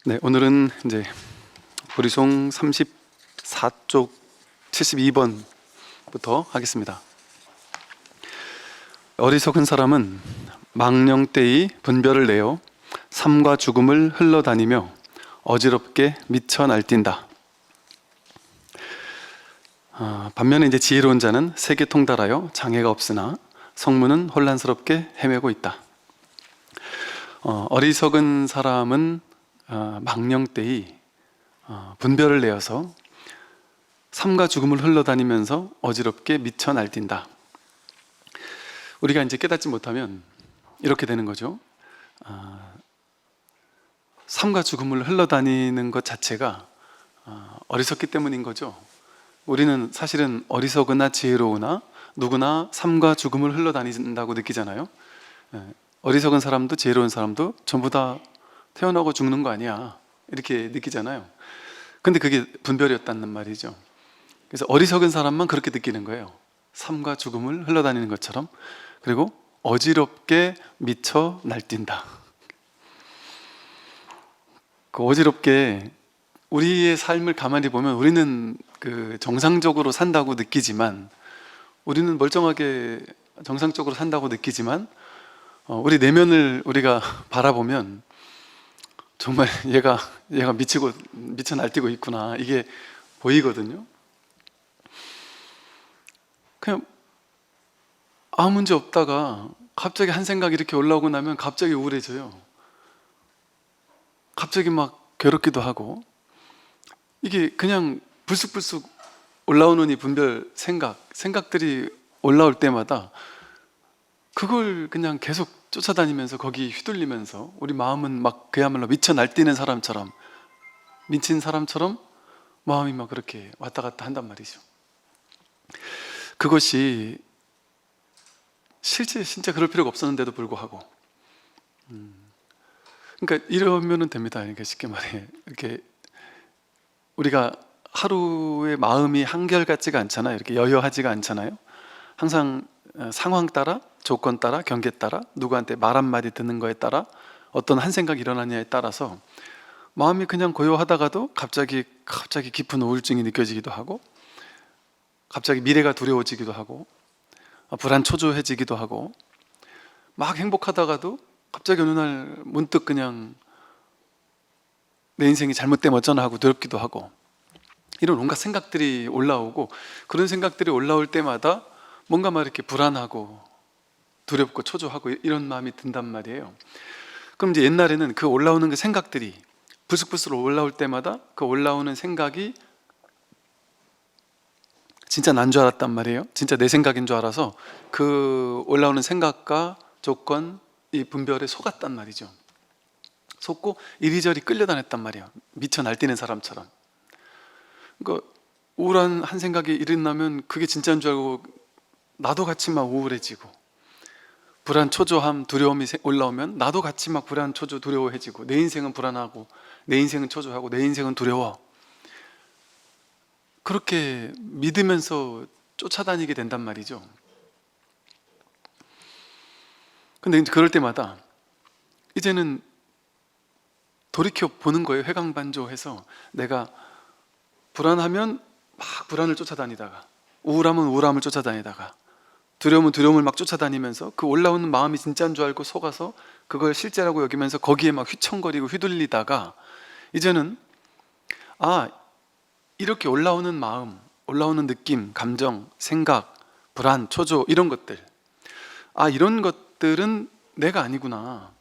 네, 오늘은 이제 보리송 34쪽 72번부터 하겠습니다. 어리석은 사람은 망령되이 분별을 내어 삶과 죽음을 흘러다니며 어지럽게 미쳐 날뛴다. 반면에 이제 지혜로운 자는 세계 통달하여 장애가 없으나 성문은 혼란스럽게 헤매고 있다. 어리석은 사람은 망령되이 분별을 내어서 삶과 죽음을 흘러다니면서 어지럽게 미쳐 날뛴다. 우리가 이제 깨닫지 못하면 이렇게 되는 거죠. 삶과 죽음을 흘러다니는 것 자체가 어리석기 때문인 거죠. 우리는 사실은 어리석으나 지혜로우나 누구나 삶과 죽음을 흘러다닌다고 느끼잖아요. 어리석은 사람도 지혜로운 사람도 전부 다 태어나고 죽는 거 아니야, 이렇게 느끼잖아요. 근데 그게 분별이었다는 말이죠. 그래서 어리석은 사람만 그렇게 느끼는 거예요. 삶과 죽음을 흘러다니는 것처럼. 그리고 어지럽게 미쳐 날뛴다. 그 어지럽게 우리의 삶을 가만히 보면 우리는 정상적으로 산다고 느끼지만, 우리는 멀쩡하게 정상적으로 산다고 느끼지만 우리 내면을 우리가 바라보면 정말 얘가 미쳐 날뛰고 있구나, 이게 보이거든요. 그냥 아무 문제 없다가 갑자기 한 생각이 이렇게 올라오고 나면 갑자기 우울해져요. 갑자기 막 괴롭기도 하고, 이게 그냥 불쑥불쑥 올라오는 이 분별 생각들이 올라올 때마다 그걸 그냥 계속 쫓아다니면서 거기 휘둘리면서 우리 마음은 막 그야말로 미쳐 날뛰는 사람처럼, 미친 사람처럼 마음이 막 그렇게 왔다 갔다 한단 말이죠. 그것이 실제 진짜 그럴 필요가 없었는데도 불구하고, 그러니까 이러면 됩니다. 그러니까 쉽게 말해, 이렇게 우리가 하루의 마음이 한결같지가 않잖아요. 이렇게 여여하지가 않잖아요. 항상 상황 따라, 조건 따라, 경계 따라, 누구한테 말 한마디 듣는 거에 따라, 어떤 한 생각이 일어나냐에 따라서 마음이 그냥 고요하다가도 갑자기 깊은 우울증이 느껴지기도 하고, 갑자기 미래가 두려워지기도 하고, 불안 초조해지기도 하고, 막 행복하다가도 갑자기 어느 날 문득 그냥 내 인생이 잘못되면 어쩌나 하고 두렵기도 하고, 이런 온갖 생각들이 올라오고, 그런 생각들이 올라올 때마다 뭔가 막 이렇게 불안하고 두렵고 초조하고 이런 마음이 든단 말이에요. 그럼 이제 옛날에는 그 올라오는 그 생각들이 불쑥불쑥 올라올 때마다 그 올라오는 생각이 진짜 난 줄 알았단 말이에요. 진짜 내 생각인 줄 알아서 그 올라오는 생각과 조건, 이 분별에 속았단 말이죠. 속고 이리저리 끌려다녔단 말이에요. 미쳐 날뛰는 사람처럼. 그러니까 우울한 한 생각이 일어나면 그게 진짜인 줄 알고 나도 같이 막 우울해지고, 불안, 초조함, 두려움이 올라오면 나도 같이 막 불안, 초조, 두려워해지고, 내 인생은 불안하고, 내 인생은 초조하고, 내 인생은 두려워. 그렇게 믿으면서 쫓아다니게 된단 말이죠. 근데 이제 그럴 때마다 이제는 돌이켜 보는 거예요. 회광반조해서 내가 불안하면 막 불안을 쫓아다니다가, 우울하면 우울함을 쫓아다니다가, 두려움은 두려움을 막 쫓아다니면서 그 올라오는 마음이 진짜인 줄 알고 속아서 그걸 실제라고 여기면서 거기에 막 휘청거리고 휘둘리다가, 이제는 이렇게 올라오는 마음, 올라오는 느낌, 감정, 생각, 불안, 초조, 이런 것들, 이런 것들은 내가 아니구나,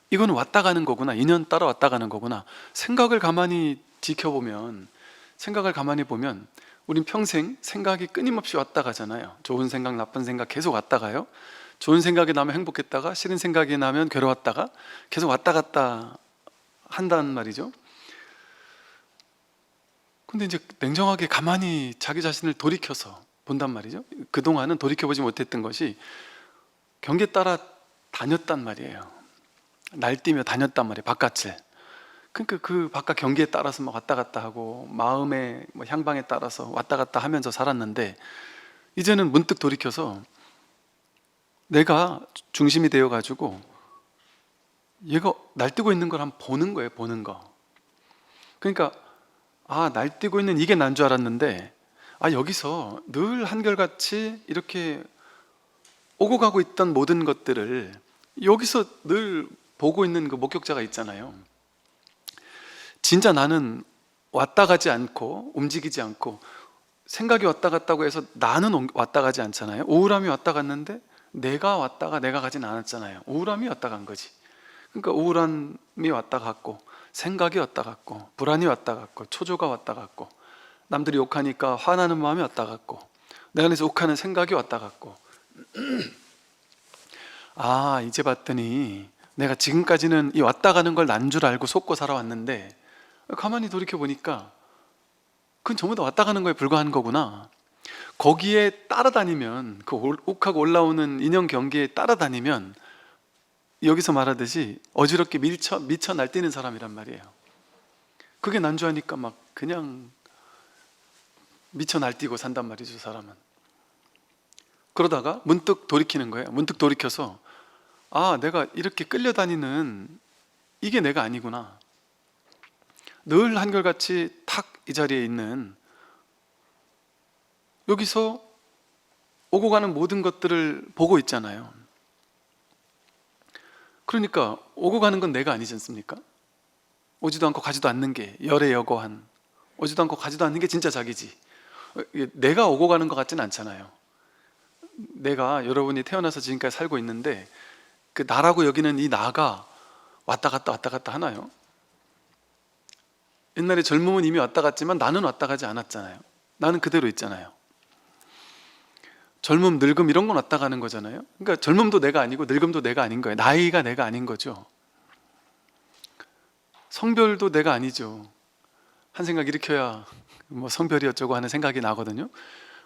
이건 왔다 가는 거구나, 인연 따라 왔다 가는 거구나. 생각을 가만히 지켜보면, 생각을 가만히 보면 우린 평생 생각이 끊임없이 왔다 가잖아요. 좋은 생각, 나쁜 생각 계속 왔다 가요. 좋은 생각이 나면 행복했다가, 싫은 생각이 나면 괴로웠다가, 계속 왔다 갔다 한단 말이죠. 근데 이제 냉정하게 가만히 자기 자신을 돌이켜서 본단 말이죠. 그동안은 돌이켜보지 못했던 것이 경계 따라 다녔단 말이에요. 날뛰며 다녔단 말이에요, 바깥을. 그러니까 그 바깥 경계에 따라서 막 왔다 갔다 하고, 마음의 향방에 따라서 왔다 갔다 하면서 살았는데, 이제는 문득 돌이켜서 내가 중심이 되어가지고 얘가 날뛰고 있는 걸 한번 보는 거예요. 보는 거. 그러니까 날뛰고 있는 이게 난 줄 알았는데 여기서 늘 한결같이 이렇게 오고 가고 있던 모든 것들을 여기서 늘 보고 있는 그 목격자가 있잖아요. 진짜 나는 왔다 가지 않고 움직이지 않고, 생각이 왔다 갔다고 해서 나는 왔다 가지 않잖아요. 우울함이 왔다 갔는데 내가 왔다가 내가 가진 않았잖아요. 우울함이 왔다 간 거지. 그러니까 우울함이 왔다 갔고, 생각이 왔다 갔고, 불안이 왔다 갔고, 초조가 왔다 갔고, 남들이 욕하니까 화나는 마음이 왔다 갔고, 내 안에서 욱하는 생각이 왔다 갔고, 이제 봤더니 내가 지금까지는 이 왔다 가는 걸 난 줄 알고 속고 살아왔는데, 가만히 돌이켜 보니까 그건 전부 다 왔다 가는 거에 불과한 거구나. 거기에 따라다니면, 그 욱하고 올라오는 인연 경계에 따라다니면 여기서 말하듯이 어지럽게 미쳐 날뛰는 사람이란 말이에요. 그게 난 줄 아니까 막 그냥 미쳐 날뛰고 산단 말이죠, 사람은. 그러다가 문득 돌이키는 거예요. 문득 돌이켜서 내가 이렇게 끌려다니는 이게 내가 아니구나. 늘 한결같이 탁 이 자리에 있는, 여기서 오고 가는 모든 것들을 보고 있잖아요. 그러니까 오고 가는 건 내가 아니지 않습니까? 오지도 않고 가지도 않는 게 열애여고한, 오지도 않고 가지도 않는 게 진짜 자기지. 내가 오고 가는 것 같지는 않잖아요. 내가, 여러분이 태어나서 지금까지 살고 있는데 그 나라고 여기는 이 나가 왔다 갔다 하나요? 옛날에 젊음은 이미 왔다 갔지만 나는 왔다 가지 않았잖아요. 나는 그대로 있잖아요. 젊음, 늙음 이런 건 왔다 가는 거잖아요. 그러니까 젊음도 내가 아니고 늙음도 내가 아닌 거예요. 나이가 내가 아닌 거죠. 성별도 내가 아니죠. 한 생각 일으켜야 성별이 어쩌고 하는 생각이 나거든요.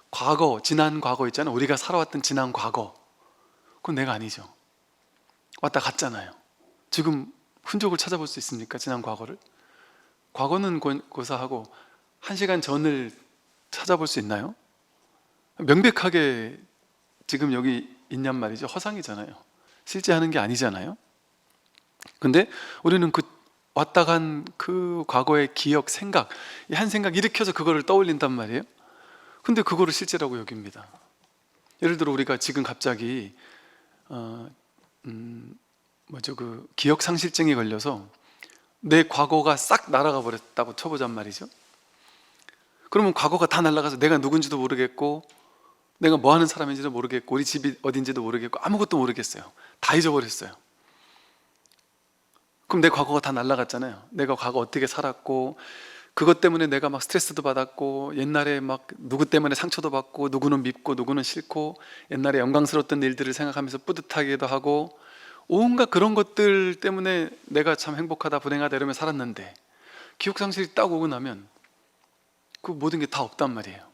과거, 지난 과거 있잖아요. 우리가 살아왔던 지난 과거, 그건 내가 아니죠. 왔다 갔잖아요. 지금 흔적을 찾아볼 수 있습니까? 지난 과거를? 과거는 고사하고 1시간 전을 찾아볼 수 있나요? 명백하게 지금 여기 있냔 말이죠. 허상이잖아요. 실제 하는 게 아니잖아요. 근데 우리는 그 왔다 간 그 과거의 기억, 생각, 한 생각 일으켜서 그거를 떠올린단 말이에요. 근데 그거를 실제라고 여깁니다. 예를 들어 우리가 지금 갑자기 그 기억상실증이 걸려서 내 과거가 싹 날아가 버렸다고 쳐보잔 말이죠. 그러면 과거가 다 날아가서 내가 누군지도 모르겠고, 내가 뭐 하는 사람인지도 모르겠고, 우리 집이 어딘지도 모르겠고, 아무것도 모르겠어요. 다 잊어버렸어요. 그럼 내 과거가 다 날아갔잖아요. 내가 과거 어떻게 살았고, 그것 때문에 내가 막 스트레스도 받았고, 옛날에 막 누구 때문에 상처도 받고, 누구는 밉고 누구는 싫고, 옛날에 영광스러웠던 일들을 생각하면서 뿌듯하기도 하고, 온갖 그런 것들 때문에 내가 참 행복하다, 불행하다 이러며 살았는데, 기억상실이 딱 오고 나면 그 모든 게 다 없단 말이에요.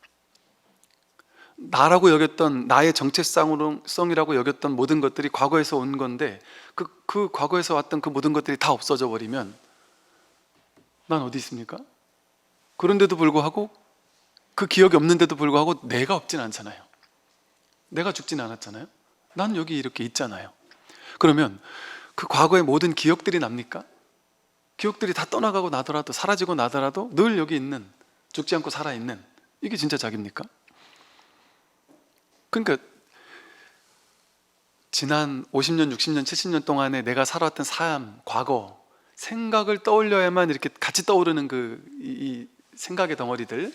나라고 여겼던, 나의 정체성이라고 여겼던 모든 것들이 과거에서 온 건데, 그 과거에서 왔던 그 모든 것들이 다 없어져 버리면 난 어디 있습니까? 그런데도 불구하고, 그 기억이 없는데도 불구하고 내가 없진 않잖아요. 내가 죽진 않았잖아요. 난 여기 이렇게 있잖아요. 그러면 그 과거의 모든 기억들이 납니까? 기억들이 다 떠나가고 나더라도, 사라지고 나더라도 늘 여기 있는, 죽지 않고 살아있는, 이게 진짜 자기입니까? 그러니까 지난 50년, 60년, 70년 동안에 내가 살아왔던 삶, 과거, 생각을 떠올려야만 이렇게 같이 떠오르는 이 생각의 덩어리들,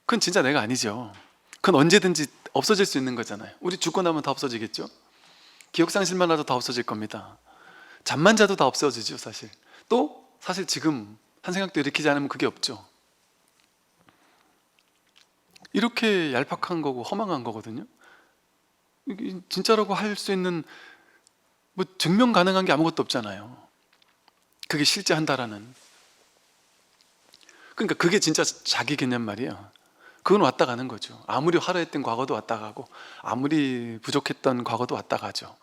그건 진짜 내가 아니죠. 그건 언제든지 없어질 수 있는 거잖아요. 우리 죽고 나면 다 없어지겠죠? 기억상실만 하도 다 없어질 겁니다. 잠만 자도 다 없어지죠, 사실. 또 사실 지금 한 생각도 일으키지 않으면 그게 없죠. 이렇게 얄팍한 거고 허망한 거거든요. 이게 진짜라고 할 수 있는 증명 가능한 게 아무것도 없잖아요. 그게 실제 한다라는. 그러니까 그게 진짜 자기겠냔 말이에요. 그건 왔다 가는 거죠. 아무리 화려했던 과거도 왔다 가고, 아무리 부족했던 과거도 왔다 가죠.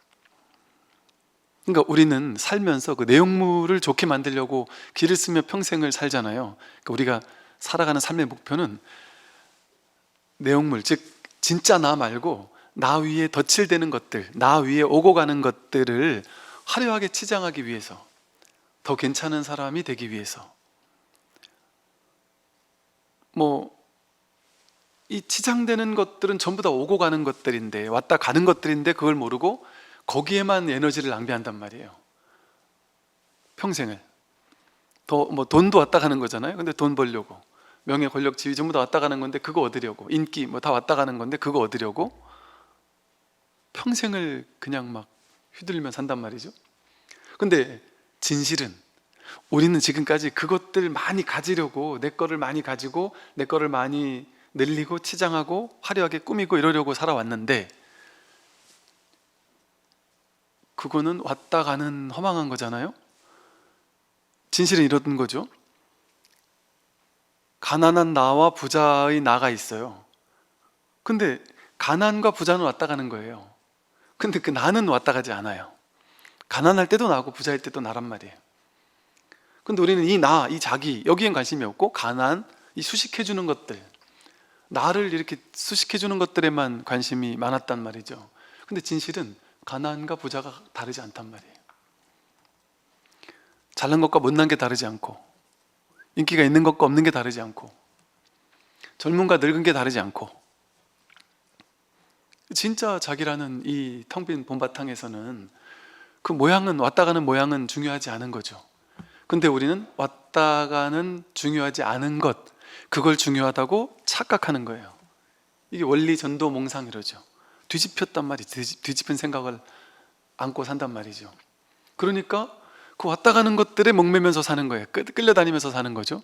그러니까 우리는 살면서 그 내용물을 좋게 만들려고 길을 쓰며 평생을 살잖아요. 그러니까 우리가 살아가는 삶의 목표는 내용물, 즉 진짜 나 말고 나 위에 덧칠되는 것들, 나 위에 오고 가는 것들을 화려하게 치장하기 위해서, 더 괜찮은 사람이 되기 위해서, 이 치장되는 것들은 전부 다 오고 가는 것들인데, 왔다 가는 것들인데, 그걸 모르고 거기에만 에너지를 낭비한단 말이에요. 평생을. 돈도 왔다 가는 거잖아요. 근데 돈 벌려고, 명예, 권력, 지위 전부 다 왔다 가는 건데 그거 얻으려고, 인기 다 왔다 가는 건데 그거 얻으려고 평생을 그냥 막 휘둘리며 산단 말이죠. 근데 진실은 우리는 지금까지 그것들 많이 가지려고, 내 거를 많이 가지고 내 거를 많이 늘리고 치장하고 화려하게 꾸미고 이러려고 살아왔는데, 그거는 왔다 가는 허망한 거잖아요. 진실은 이런 거죠. 가난한 나와 부자의 나가 있어요. 근데 가난과 부자는 왔다 가는 거예요. 근데 그 나는 왔다 가지 않아요. 가난할 때도 나고 부자일 때도 나란 말이에요. 근데 우리는 이 나, 이 자기, 여기엔 관심이 없고 가난, 이 수식해주는 것들, 나를 이렇게 수식해주는 것들에만 관심이 많았단 말이죠. 근데 진실은 가난과 부자가 다르지 않단 말이에요. 잘난 것과 못난 게 다르지 않고, 인기가 있는 것과 없는 게 다르지 않고, 젊은과 늙은 게 다르지 않고, 진짜 자기라는 이 텅 빈 봄바탕에서는 그 모양은, 왔다 가는 모양은 중요하지 않은 거죠. 근데 우리는 왔다 가는 중요하지 않은 것, 그걸 중요하다고 착각하는 거예요. 이게 원리 전도 몽상 이러죠. 뒤집혔단 말이죠. 뒤집힌 생각을 안고 산단 말이죠. 그러니까 그 왔다 가는 것들에 목매면서 사는 거예요. 끌려다니면서 사는 거죠.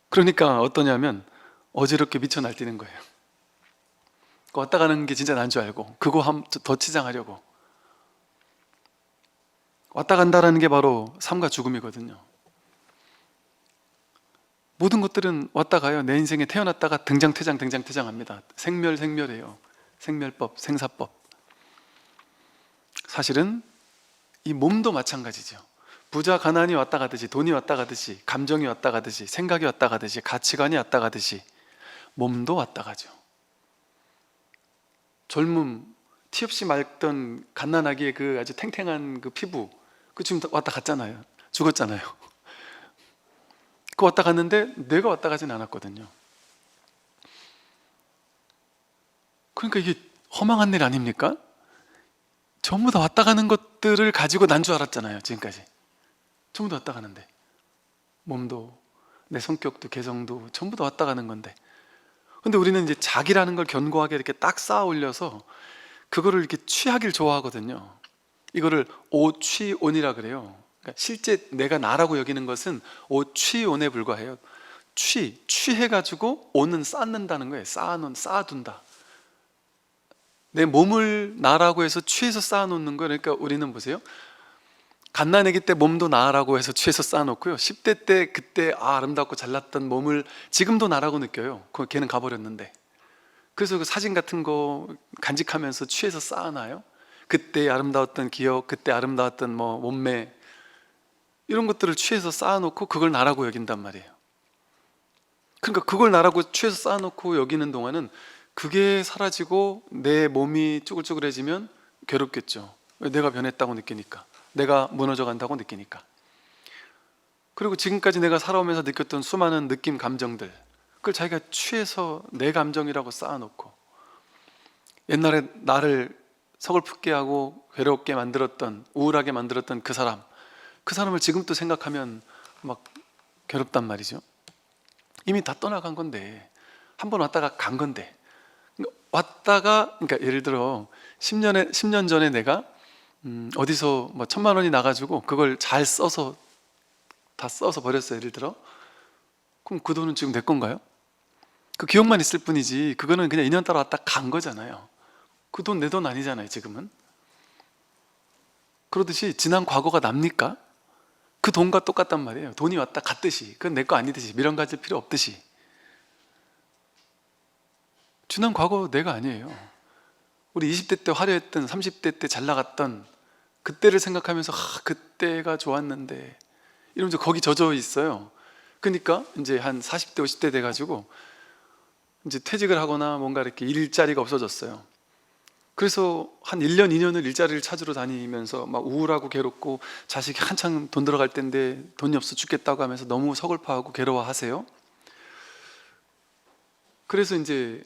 그러니까 어떠냐면 어지럽게 미쳐 날뛰는 거예요. 그 왔다 가는 게 진짜 난 줄 알고 그거 더 치장하려고. 왔다 간다라는 게 바로 삶과 죽음이거든요. 모든 것들은 왔다 가요. 내 인생에 태어났다가 등장퇴장 등장퇴장합니다. 생멸이에요. 생멸법, 생사법. 사실은 이 몸도 마찬가지죠. 부자 가난이 왔다 가듯이, 돈이 왔다 가듯이, 감정이 왔다 가듯이, 생각이 왔다 가듯이, 가치관이 왔다 가듯이 몸도 왔다 가죠. 젊음, 티 없이 맑던 갓난아기의 그 아주 탱탱한 그 피부, 그 지금 왔다 갔잖아요. 죽었잖아요. 그 왔다 갔는데 내가 왔다 가진 않았거든요. 그러니까 이게 허망한 일 아닙니까? 전부 다 왔다 가는 것들을 가지고 난 줄 알았잖아요. 지금까지 전부 다 왔다 가는데, 몸도 내 성격도 개성도 전부 다 왔다 가는 건데, 근데 우리는 이제 자기라는 걸 견고하게 이렇게 딱 쌓아 올려서 그거를 이렇게 취하길 좋아하거든요. 이거를 오취온이라 그래요. 그러니까 실제 내가 나라고 여기는 것은 오취온에 불과해요. 취해가지고 온은 쌓는다는 거예요. 쌓아둔다. 내 몸을 나라고 해서 취해서 쌓아놓는 거예요. 그러니까 우리는 보세요. 갓난아기 때 몸도 나라고 해서 취해서 쌓아놓고요. 10대 때 그때 아름답고 잘났던 몸을 지금도 나라고 느껴요. 걔는 가버렸는데. 그래서 그 사진 같은 거 간직하면서 취해서 쌓아놔요. 그때 아름다웠던 기억, 그때 아름다웠던 몸매, 이런 것들을 취해서 쌓아놓고 그걸 나라고 여긴단 말이에요. 그러니까 그걸 나라고 취해서 쌓아놓고 여기는 동안은 그게 사라지고 내 몸이 쭈글쭈글해지면 괴롭겠죠. 내가 변했다고 느끼니까, 내가 무너져 간다고 느끼니까. 그리고 지금까지 내가 살아오면서 느꼈던 수많은 느낌, 감정들, 그걸 자기가 취해서 내 감정이라고 쌓아놓고, 옛날에 나를 서글프게 하고 괴롭게 만들었던, 우울하게 만들었던 그 사람을 지금 또 생각하면 막 괴롭단 말이죠. 이미 다 떠나간 건데, 한 번 왔다가 간 건데, 그러니까 예를 들어 10년 전에 내가 어디서 1,000만 원이 나가지고 그걸 잘 써서 다 써서 버렸어요. 예를 들어. 그럼 그 돈은 지금 내 건가요? 그 기억만 있을 뿐이지, 그거는 그냥 인연 따라 왔다 간 거잖아요. 그 돈 내 돈 아니잖아요, 지금은. 그러듯이 지난 과거가 납니까? 그 돈과 똑같단 말이에요. 돈이 왔다 갔듯이, 그건 내 거 아니듯이, 미련 가질 필요 없듯이. 지난 과거 내가 아니에요. 우리 20대 때 화려했던, 30대 때 잘 나갔던 그때를 생각하면서 그때가 좋았는데 이러면서 거기 젖어 있어요. 그러니까 이제 한 40대 50대 돼가지고 이제 퇴직을 하거나 뭔가 이렇게 일자리가 없어졌어요. 그래서 한 1년, 2년을 일자리를 찾으러 다니면서 막 우울하고 괴롭고, 자식이 한창 돈 들어갈 때인데 돈이 없어 죽겠다고 하면서 너무 서글퍼하고 괴로워하세요. 그래서 이제,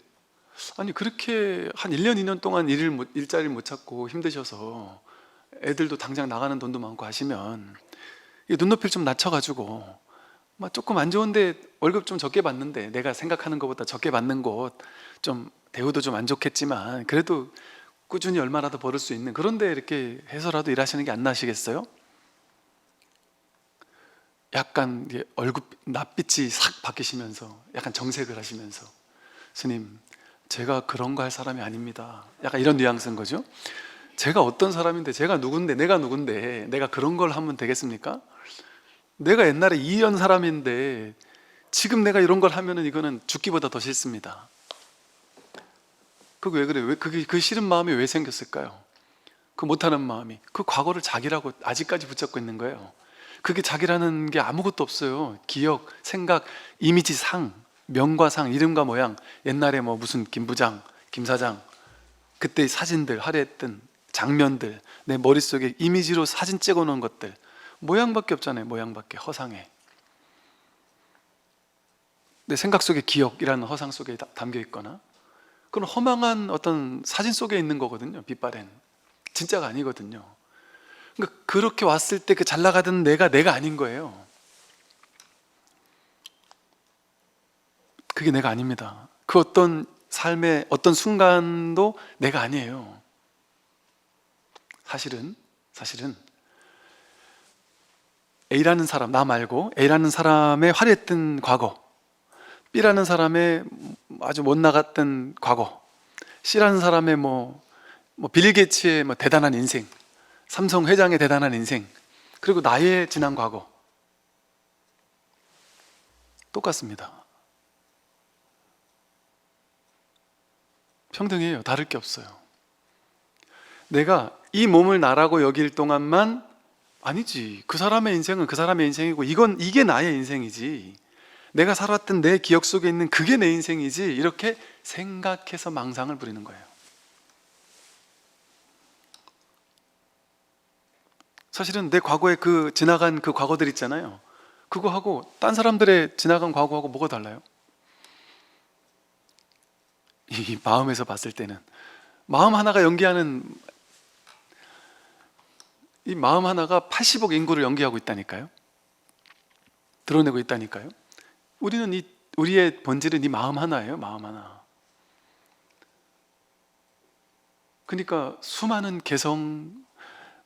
아니 그렇게 한 1년, 2년 동안 일자리를 못 찾고 힘드셔서 애들도 당장 나가는 돈도 많고 하시면, 이 눈높이를 좀 낮춰가지고 막 조금 안 좋은데 월급 좀 적게 받는데, 내가 생각하는 것보다 적게 받는 곳, 좀 대우도 좀 안 좋겠지만 그래도 꾸준히 얼마라도 벌을 수 있는 그런 데 이렇게 해서라도 일하시는 게 안 나으시겠어요? 약간 이게 얼굴 낯빛이 싹 바뀌시면서 약간 정색을 하시면서, 스님, 제가 그런 거 할 사람이 아닙니다, 약간 이런 뉘앙스인 거죠. 제가 어떤 사람인데, 제가 누군데, 내가 누군데 내가 그런 걸 하면 되겠습니까? 내가 옛날에 이런 사람인데 지금 내가 이런 걸 하면은 이거는 죽기보다 더 싫습니다. 그게 왜 그래요? 왜 그게, 그 싫은 마음이 왜 생겼을까요? 그 못하는 마음이, 그 과거를 자기라고 아직까지 붙잡고 있는 거예요. 그게 자기라는 게 아무것도 없어요. 기억, 생각, 이미지, 상, 명과 상, 이름과 모양, 옛날에 뭐 무슨 김 부장, 김 사장, 그때 사진들, 화려했던 장면들, 내 머릿속에 이미지로 사진 찍어 놓은 것들, 모양밖에 없잖아요. 모양밖에. 허상에, 내 생각 속의 기억이라는 허상 속에 담겨 있거나, 그건 허망한 어떤 사진 속에 있는 거거든요. 빛바랜 진짜가 아니거든요. 그러니까 그렇게 왔을 때 그 잘 나가던 내가 아닌 거예요. 그게 내가 아닙니다. 그 어떤 삶의 어떤 순간도 내가 아니에요. 사실은 A라는 사람, 나 말고 A라는 사람의 화려했던 과거, B라는 사람의 아주 못 나갔던 과거, C라는 사람의 빌 게이츠의 대단한 인생, 삼성 회장의 대단한 인생, 그리고 나의 지난 과거, 똑같습니다. 평등해요. 다를 게 없어요. 내가 이 몸을 나라고 여길 동안만, 아니지, 그 사람의 인생은 그 사람의 인생이고 이게 나의 인생이지, 내가 살았던 내 기억 속에 있는 그게 내 인생이지, 이렇게 생각해서 망상을 부리는 거예요. 사실은 내 과거에 그 지나간 그 과거들 있잖아요. 그거하고 딴 사람들의 지나간 과거하고 뭐가 달라요? 이 마음에서 봤을 때는, 마음 하나가 연기하는, 이 마음 하나가 80억 인구를 연기하고 있다니까요. 드러내고 있다니까요. 우리의 본질은 이 마음 하나예요. 마음 하나. 그러니까 수많은 개성,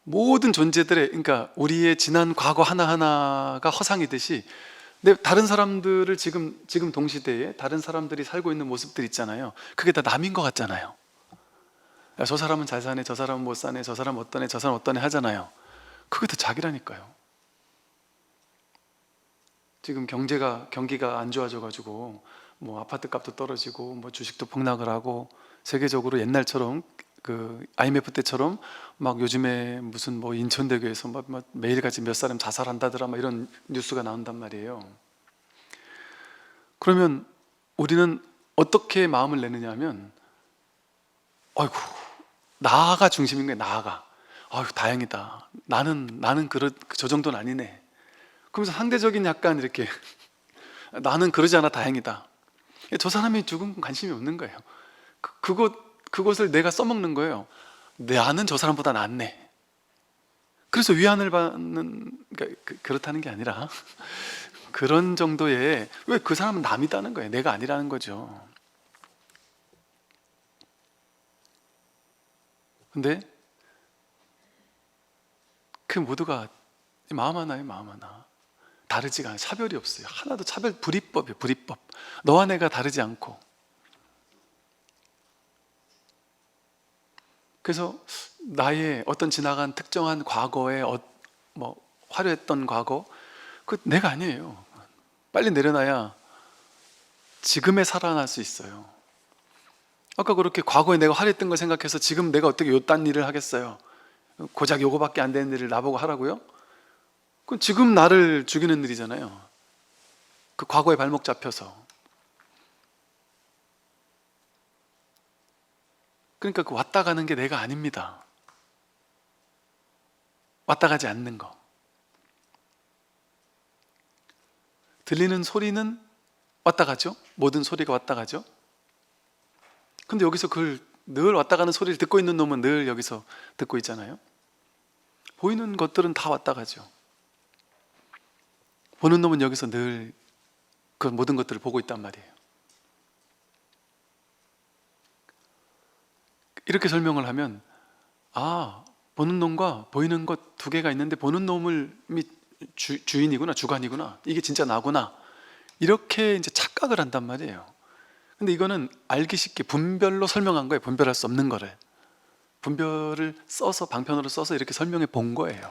모든 존재들의, 그러니까 우리의 지난 과거 하나하나가 허상이듯이, 다른 사람들을 지금 동시대에 다른 사람들이 살고 있는 모습들 있잖아요. 그게 다 남인 것 같잖아요. 야, 저 사람은 잘 사네, 저 사람은 못 사네, 저 사람 어떠네, 저 사람 어떠네 하잖아요. 그게 다 자기라니까요. 지금 경기가 안 좋아져가지고 아파트 값도 떨어지고 주식도 폭락을 하고, 세계적으로 옛날처럼 그 IMF 때처럼 막 요즘에 무슨 인천대교에서 매일같이 몇 사람 자살한다더라 이런 뉴스가 나온단 말이에요. 그러면 우리는 어떻게 마음을 내느냐 하면, 아이고, 나가 중심인 거예요. 나가. 아유, 다행이다. 나는 저 정도는 아니네. 그러면서 상대적인 약간 이렇게 나는 그러지 않아 다행이다. 저 사람이 죽은 관심이 없는 거예요. 그것을 내가 써먹는 거예요. 나는 저 사람보다 낫네. 그래서 위안을 받는, 그러니까 그렇다는 게 아니라 그런 정도의, 왜 그 사람은 남이다는 거예요. 내가 아니라는 거죠. 근데 그 모두가 마음 하나예요. 마음 하나. 다르지가 않아요. 차별이 없어요. 하나도 불이법이에요. 불이법. 너와 내가 다르지 않고. 그래서 나의 어떤 지나간 특정한 과거의 화려했던 과거, 그 내가 아니에요. 빨리 내려놔야 지금에 살아날 수 있어요. 아까 그렇게 과거에 내가 화려했던 걸 생각해서 지금 내가 어떻게 요딴 일을 하겠어요? 고작 요거밖에 안 되는 일을 나보고 하라고요? 그건 지금 나를 죽이는 일이잖아요. 그 과거에 발목 잡혀서. 그러니까 그 왔다 가는 게 내가 아닙니다. 왔다 가지 않는 거. 들리는 소리는 왔다 가죠? 모든 소리가 왔다 가죠? 근데 여기서 그걸 늘 왔다 가는 소리를 듣고 있는 놈은 늘 여기서 듣고 있잖아요. 보이는 것들은 다 왔다 가죠. 보는 놈은 여기서 늘 그 모든 것들을 보고 있단 말이에요. 이렇게 설명을 하면, 아, 보는 놈과 보이는 것 두 개가 있는데 보는 놈이 주인이구나, 주관이구나, 이게 진짜 나구나, 이렇게 이제 착각을 한단 말이에요. 근데 이거는 알기 쉽게 분별로 설명한 거예요. 분별할 수 없는 거를 분별을 써서, 방편으로 써서 이렇게 설명해 본 거예요.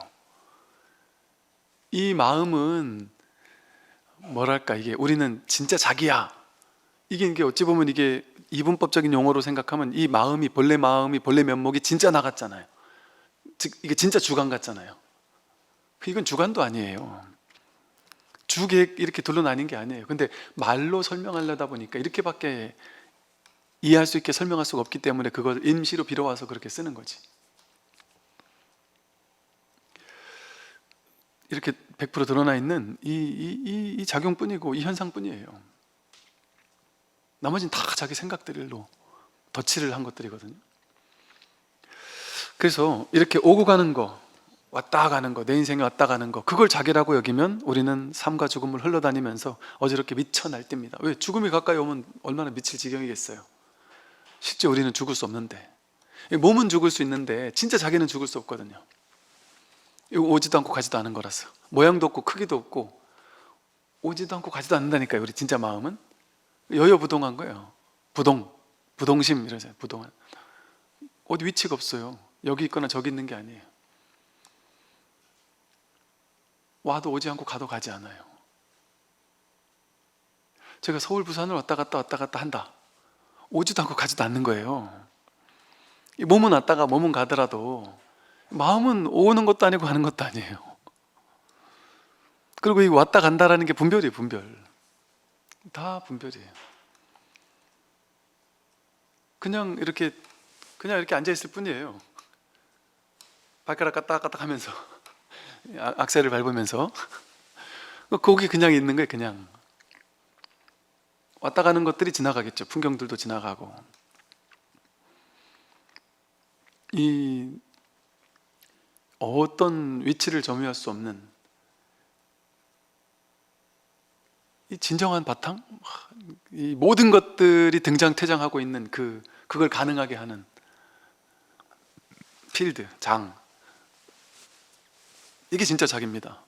이 마음은 뭐랄까, 이게 우리는 진짜 자기야, 이게 어찌 보면 이게 이분법적인 용어로 생각하면 이 마음이, 본래 면목이 진짜 나 같잖아요. 즉 이게 진짜 주관 같잖아요. 이건 주관도 아니에요. 주객 이렇게 둘로 나뉜 게 아니에요. 근데 말로 설명하려다 보니까 이렇게밖에 이해할 수 있게 설명할 수가 없기 때문에 그걸 임시로 빌어와서 그렇게 쓰는 거지. 이렇게 100% 드러나 있는 이 작용뿐이고 이 현상뿐이에요. 나머지는 다 자기 생각들로 덧칠을 한 것들이거든요. 그래서 이렇게 오고 가는 거, 왔다 가는 거, 내 인생에 왔다 가는 거, 그걸 자기라고 여기면 우리는 삶과 죽음을 흘러다니면서 어지럽게 미쳐 날뜁니다. 왜? 죽음이 가까이 오면 얼마나 미칠 지경이겠어요. 실제 우리는 죽을 수 없는데, 몸은 죽을 수 있는데 진짜 자기는 죽을 수 없거든요. 이거 오지도 않고 가지도 않은 거라서, 모양도 없고 크기도 없고 오지도 않고 가지도 않는다니까요. 우리 진짜 마음은 여여부동한 거예요. 부동심 이러잖아요. 부동한, 어디 위치가 없어요. 여기 있거나 저기 있는 게 아니에요. 와도 오지 않고 가도 가지 않아요. 제가 서울 부산을 왔다 갔다 한다, 오지도 않고 가지도 않는 거예요. 이 몸은 왔다가 몸은 가더라도 마음은 오는 것도 아니고 가는 것도 아니에요. 그리고 이 왔다 간다라는 게 분별이에요. 분별. 다 분별이에요. 그냥 이렇게 앉아 있을 뿐이에요. 발가락 까딱까딱 하면서 악셀을 밟으면서 거기 그냥 있는 거예요. 그냥 왔다 가는 것들이 지나가겠죠. 풍경들도 지나가고. 이 어떤 위치를 점유할 수 없는 이 진정한 바탕, 이 모든 것들이 등장퇴장하고 있는 그걸 가능하게 하는 필드, 장, 이게 진짜 자기입니다.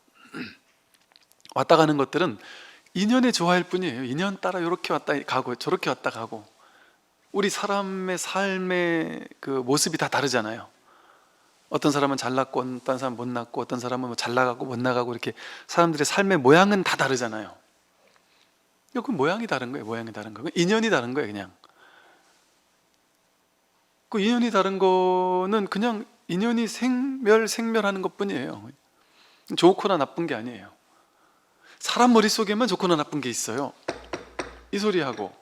왔다 가는 것들은 인연의 조화일 뿐이에요. 인연 따라 이렇게 왔다 가고 저렇게 왔다 가고. 우리 사람의 삶의 그 모습이 다 다르잖아요. 어떤 사람은 잘났고 어떤 사람은 못났고 어떤 사람은 뭐 잘나가고 못나가고, 이렇게 사람들의 삶의 모양은 다 다르잖아요. 그 모양이 다른 거예요. 모양이 다른 거, 인연이 다른 거예요. 그냥 그 인연이 다른 거는 그냥 인연이 생멸하는 것 뿐이에요. 좋거나 나쁜 게 아니에요. 사람 머릿속에만 좋거나 나쁜 게 있어요. 이 소리하고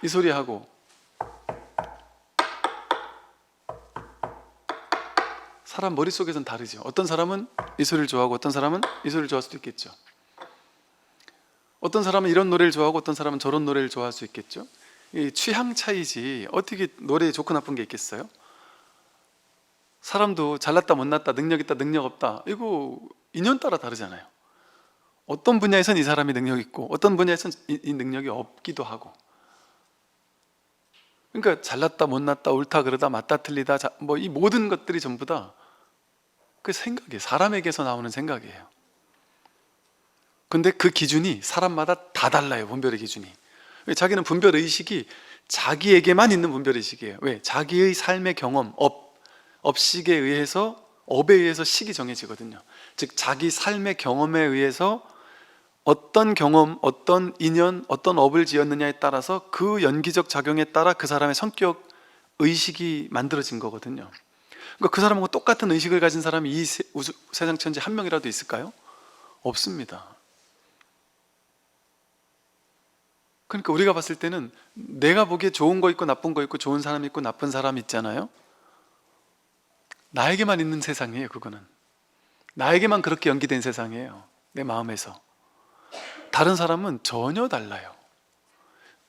이 소리하고 사람 머릿속에선 다르죠. 어떤 사람은 이 소리를 좋아하고 어떤 사람은 이 소리를 좋아할 수도 있겠죠. 어떤 사람은 이런 노래를 좋아하고 어떤 사람은 저런 노래를 좋아할 수 있겠죠. 이 취향 차이지 어떻게 노래에 좋고 나쁜 게 있겠어요? 사람도 잘났다 못났다, 능력 있다 능력 없다, 이거 인연 따라 다르잖아요. 어떤 분야에선 이 사람이 능력 있고 어떤 분야에선 이 능력이 없기도 하고. 그러니까 잘났다 못났다, 옳다 그르다, 맞다 틀리다, 뭐 이 모든 것들이 전부 다 그 생각이에요. 사람에게서 나오는 생각이에요. 근데 그 기준이 사람마다 다 달라요. 분별의 기준이. 자기는 분별 의식이 자기에게만 있는 분별 의식이에요. 왜? 자기의 삶의 경험, 업식에 의해서, 업에 의해서 식이 정해지거든요. 즉 자기 삶의 경험에 의해서 어떤 경험, 어떤 인연, 어떤 업을 지었느냐에 따라서 그 연기적 작용에 따라 그 사람의 성격, 의식이 만들어진 거거든요. 그러니까 그 사람하고 똑같은 의식을 가진 사람이 이 세상 천지 한 명이라도 있을까요? 없습니다. 그러니까 우리가 봤을 때는 내가 보기에 좋은 거 있고 나쁜 거 있고 좋은 사람 있고 나쁜 사람 있잖아요. 나에게만 있는 세상이에요. 그거는 나에게만 그렇게 연기된 세상이에요. 내 마음에서. 다른 사람은 전혀 달라요.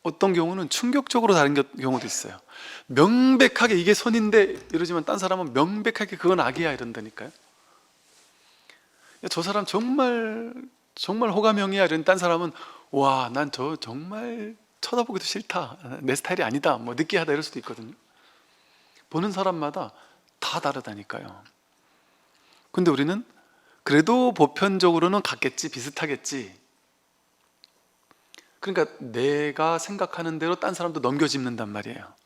어떤 경우는 충격적으로 다른 경우도 있어요. 명백하게 이게 선인데 이러지만 딴 사람은 명백하게 그건 악이야 이런다니까요. 저 사람 정말 정말 호감형이야 이런 딴 사람은 와, 난 저 정말 쳐다보기도 싫다, 내 스타일이 아니다, 뭐 느끼하다 이럴 수도 있거든요. 보는 사람마다 다 다르다니까요. 근데 우리는 그래도 보편적으로는 같겠지, 비슷하겠지. 그러니까 내가 생각하는 대로 딴 사람도 넘겨짚는단 말이에요.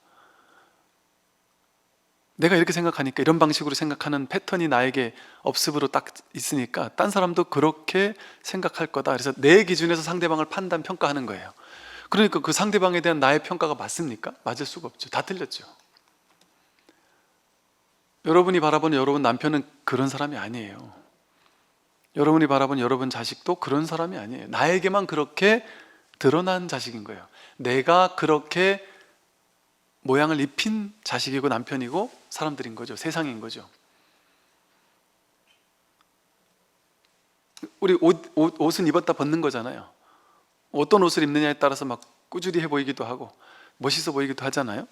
내가 이렇게 생각하니까, 이런 방식으로 생각하는 패턴이 나에게 업습으로 딱 있으니까 딴 사람도 그렇게 생각할 거다. 그래서 내 기준에서 상대방을 판단, 평가하는 거예요. 그러니까 그 상대방에 대한 나의 평가가 맞습니까? 맞을 수가 없죠. 다 틀렸죠. 여러분이 바라보는 여러분 남편은 그런 사람이 아니에요. 여러분이 바라보는 여러분 자식도 그런 사람이 아니에요. 나에게만 그렇게 드러난 자식인 거예요. 내가 그렇게 모양을 입힌 자식이고 남편이고 사람들인 거죠. 세상인 거죠. 우리 옷은 입었다 벗는 거잖아요. 어떤 옷을 입느냐에 따라서 막 꾸준히 해 보이기도 하고 멋있어 보이기도 하잖아요.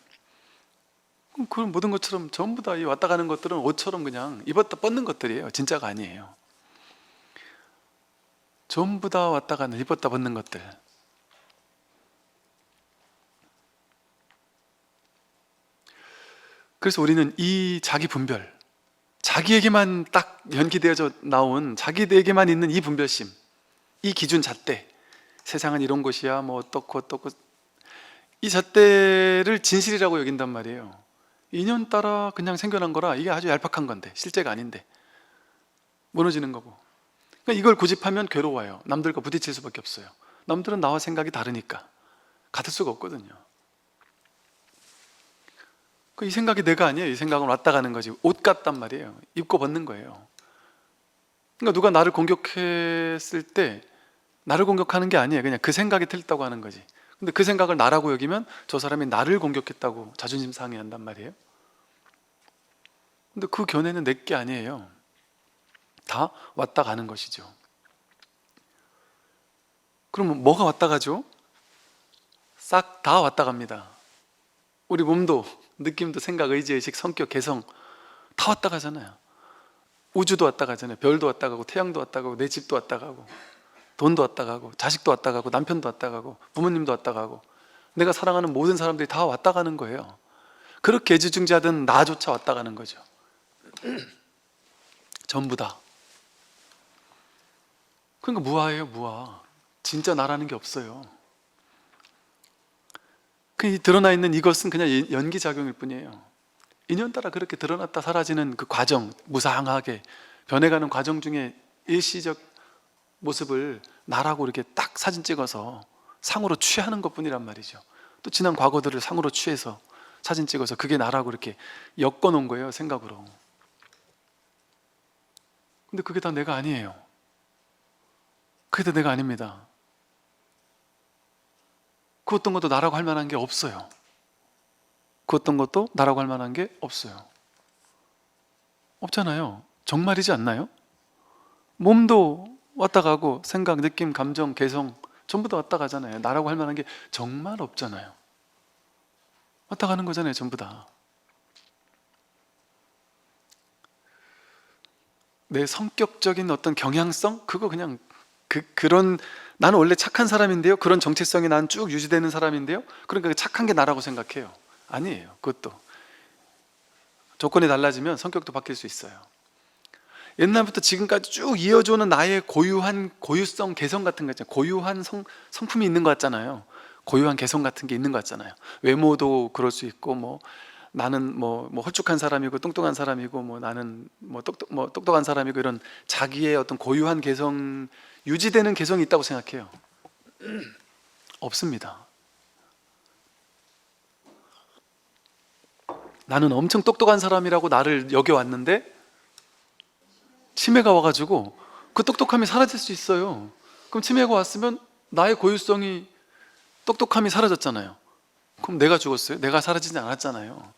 그런 모든 것처럼 전부 다 이 왔다 가는 것들은 옷처럼 그냥 입었다 벗는 것들이에요. 진짜가 아니에요. 전부 다 왔다 가는, 입었다 벗는 것들. 그래서 우리는 이 자기 분별, 자기에게만 딱 연기되어져 나온, 자기에게만 있는 이 분별심, 이 기준 잣대, 세상은 이런 것이야, 뭐 어떻고 어떻고, 이 잣대를 진실이라고 여긴단 말이에요. 인연 따라 그냥 생겨난 거라 이게 아주 얄팍한 건데, 실제가 아닌데 무너지는 거고. 그러니까 이걸 고집하면 괴로워요. 남들과 부딪힐 수밖에 없어요. 남들은 나와 생각이 다르니까 같을 수가 없거든요. 이 생각이 내가 아니에요. 이 생각은 왔다 가는 거지. 옷 같단 말이에요. 입고 벗는 거예요. 그러니까 누가 나를 공격했을 때 나를 공격하는 게 아니에요. 그냥 그 생각이 틀렸다고 하는 거지. 근데 그 생각을 나라고 여기면 저 사람이 나를 공격했다고 자존심 상해한단 말이에요. 근데 그 견해는 내 게 아니에요. 다 왔다 가는 것이죠. 그러면 뭐가 왔다 가죠? 싹 다 왔다 갑니다. 우리 몸도, 느낌도, 생각, 의지, 의식, 성격, 개성 다 왔다 가잖아요. 우주도 왔다 가잖아요. 별도 왔다 가고, 태양도 왔다 가고, 내 집도 왔다 가고, 돈도 왔다 가고, 자식도 왔다 가고, 남편도 왔다 가고, 부모님도 왔다 가고, 내가 사랑하는 모든 사람들이 다 왔다 가는 거예요. 그렇게 애지중지하던 나조차 왔다 가는 거죠. 전부 다. 그러니까 무아예요, 무아. 진짜 나라는 게 없어요. 그 드러나 있는 이것은 그냥 연기작용일 뿐이에요. 인연 따라 그렇게 드러났다 사라지는 그 과정, 무상하게 변해가는 과정 중에 일시적 모습을 나라고 이렇게 딱 사진 찍어서 상으로 취하는 것 뿐이란 말이죠. 또 지난 과거들을 상으로 취해서 사진 찍어서 그게 나라고 이렇게 엮어 놓은 거예요, 생각으로. 근데 그게 다 내가 아니에요. 그게 다 내가 아닙니다. 그 어떤 것도 나라고 할 만한 게 없어요. 그 어떤 것도 나라고 할 만한 게 없어요. 없잖아요. 정말이지 않나요? 몸도 왔다 가고, 생각, 느낌, 감정, 개성 전부 다 왔다 가잖아요. 나라고 할 만한 게 정말 없잖아요. 왔다 가는 거잖아요, 전부 다. 내 성격적인 어떤 경향성? 그거 그냥 그런, 나는 원래 착한 사람인데요, 그런 정체성이 난 쭉 유지되는 사람인데요, 그러니까 착한 게 나라고 생각해요. 아니에요. 그것도 조건이 달라지면 성격도 바뀔 수 있어요. 옛날부터 지금까지 쭉 이어져오는 나의 고유한 고유성, 개성 같은 거 있잖아요. 고유한 성품이 있는 것 같잖아요. 고유한 개성 같은 게 있는 것 같잖아요. 외모도 그럴 수 있고, 뭐 나는 뭐 홀쭉한 사람이고 뚱뚱한 사람이고, 뭐 나는 똑똑한 사람이고, 이런 자기의 어떤 고유한 개성, 유지되는 개성이 있다고 생각해요. 없습니다. 나는 엄청 똑똑한 사람이라고 나를 여겨왔는데 치매가 와가지고 그 똑똑함이 사라질 수 있어요. 그럼 치매가 왔으면 나의 고유성이 똑똑함이 사라졌잖아요. 그럼 내가 죽었어요? 내가 사라지지 않았잖아요.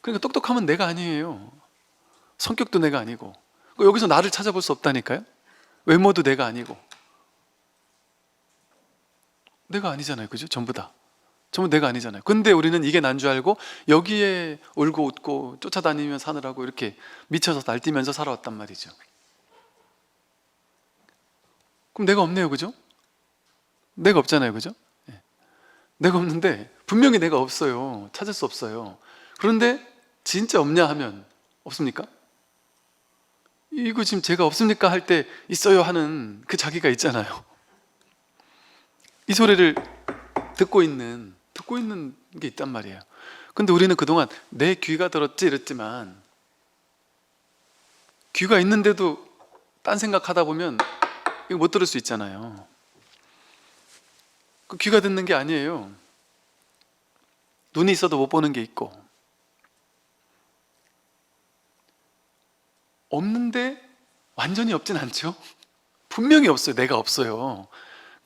그러니까 똑똑함은 내가 아니에요. 성격도 내가 아니고. 여기서 나를 찾아볼 수 없다니까요. 외모도 내가 아니고. 내가 아니잖아요. 그죠? 전부 다. 전부 내가 아니잖아요. 근데 우리는 이게 난 줄 알고 여기에 울고 웃고 쫓아다니며 사느라고 이렇게 미쳐서 날뛰면서 살아왔단 말이죠. 그럼 내가 없네요. 그죠? 내가 없잖아요. 그죠? 예. 내가 없는데 분명히 내가 없어요. 찾을 수 없어요. 그런데 진짜 없냐 하면 없습니까? 이거 지금 제가 없습니까? 할 때 있어요 하는 그 자기가 있잖아요. 이 소리를 듣고 있는 게 있단 말이에요. 근데 우리는 그동안 내 귀가 들었지 이랬지만, 귀가 있는데도 딴 생각하다 보면 이거 못 들을 수 있잖아요. 그 귀가 듣는 게 아니에요. 눈이 있어도 못 보는 게 있고, 없는데 완전히 없진 않죠. 분명히 없어요. 내가 없어요.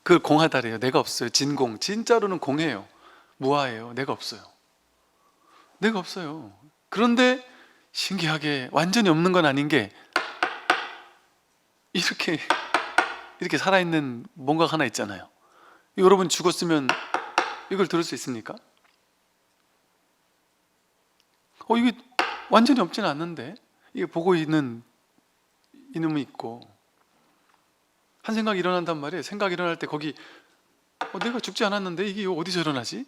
그걸 공하다래요. 내가 없어요. 진공. 진짜로는 공해요. 무아예요. 내가 없어요. 내가 없어요. 그런데 신기하게 완전히 없는 건 아닌 게, 이렇게 살아있는 뭔가 하나 있잖아요. 여러분 죽었으면 이걸 들을 수 있습니까? 이게 완전히 없지는 않는데, 이게 보고 있는 이놈이 있고, 한 생각이 일어난단 말이에요. 생각이 일어날 때 거기 내가 죽지 않았는데 이게 어디서 일어나지?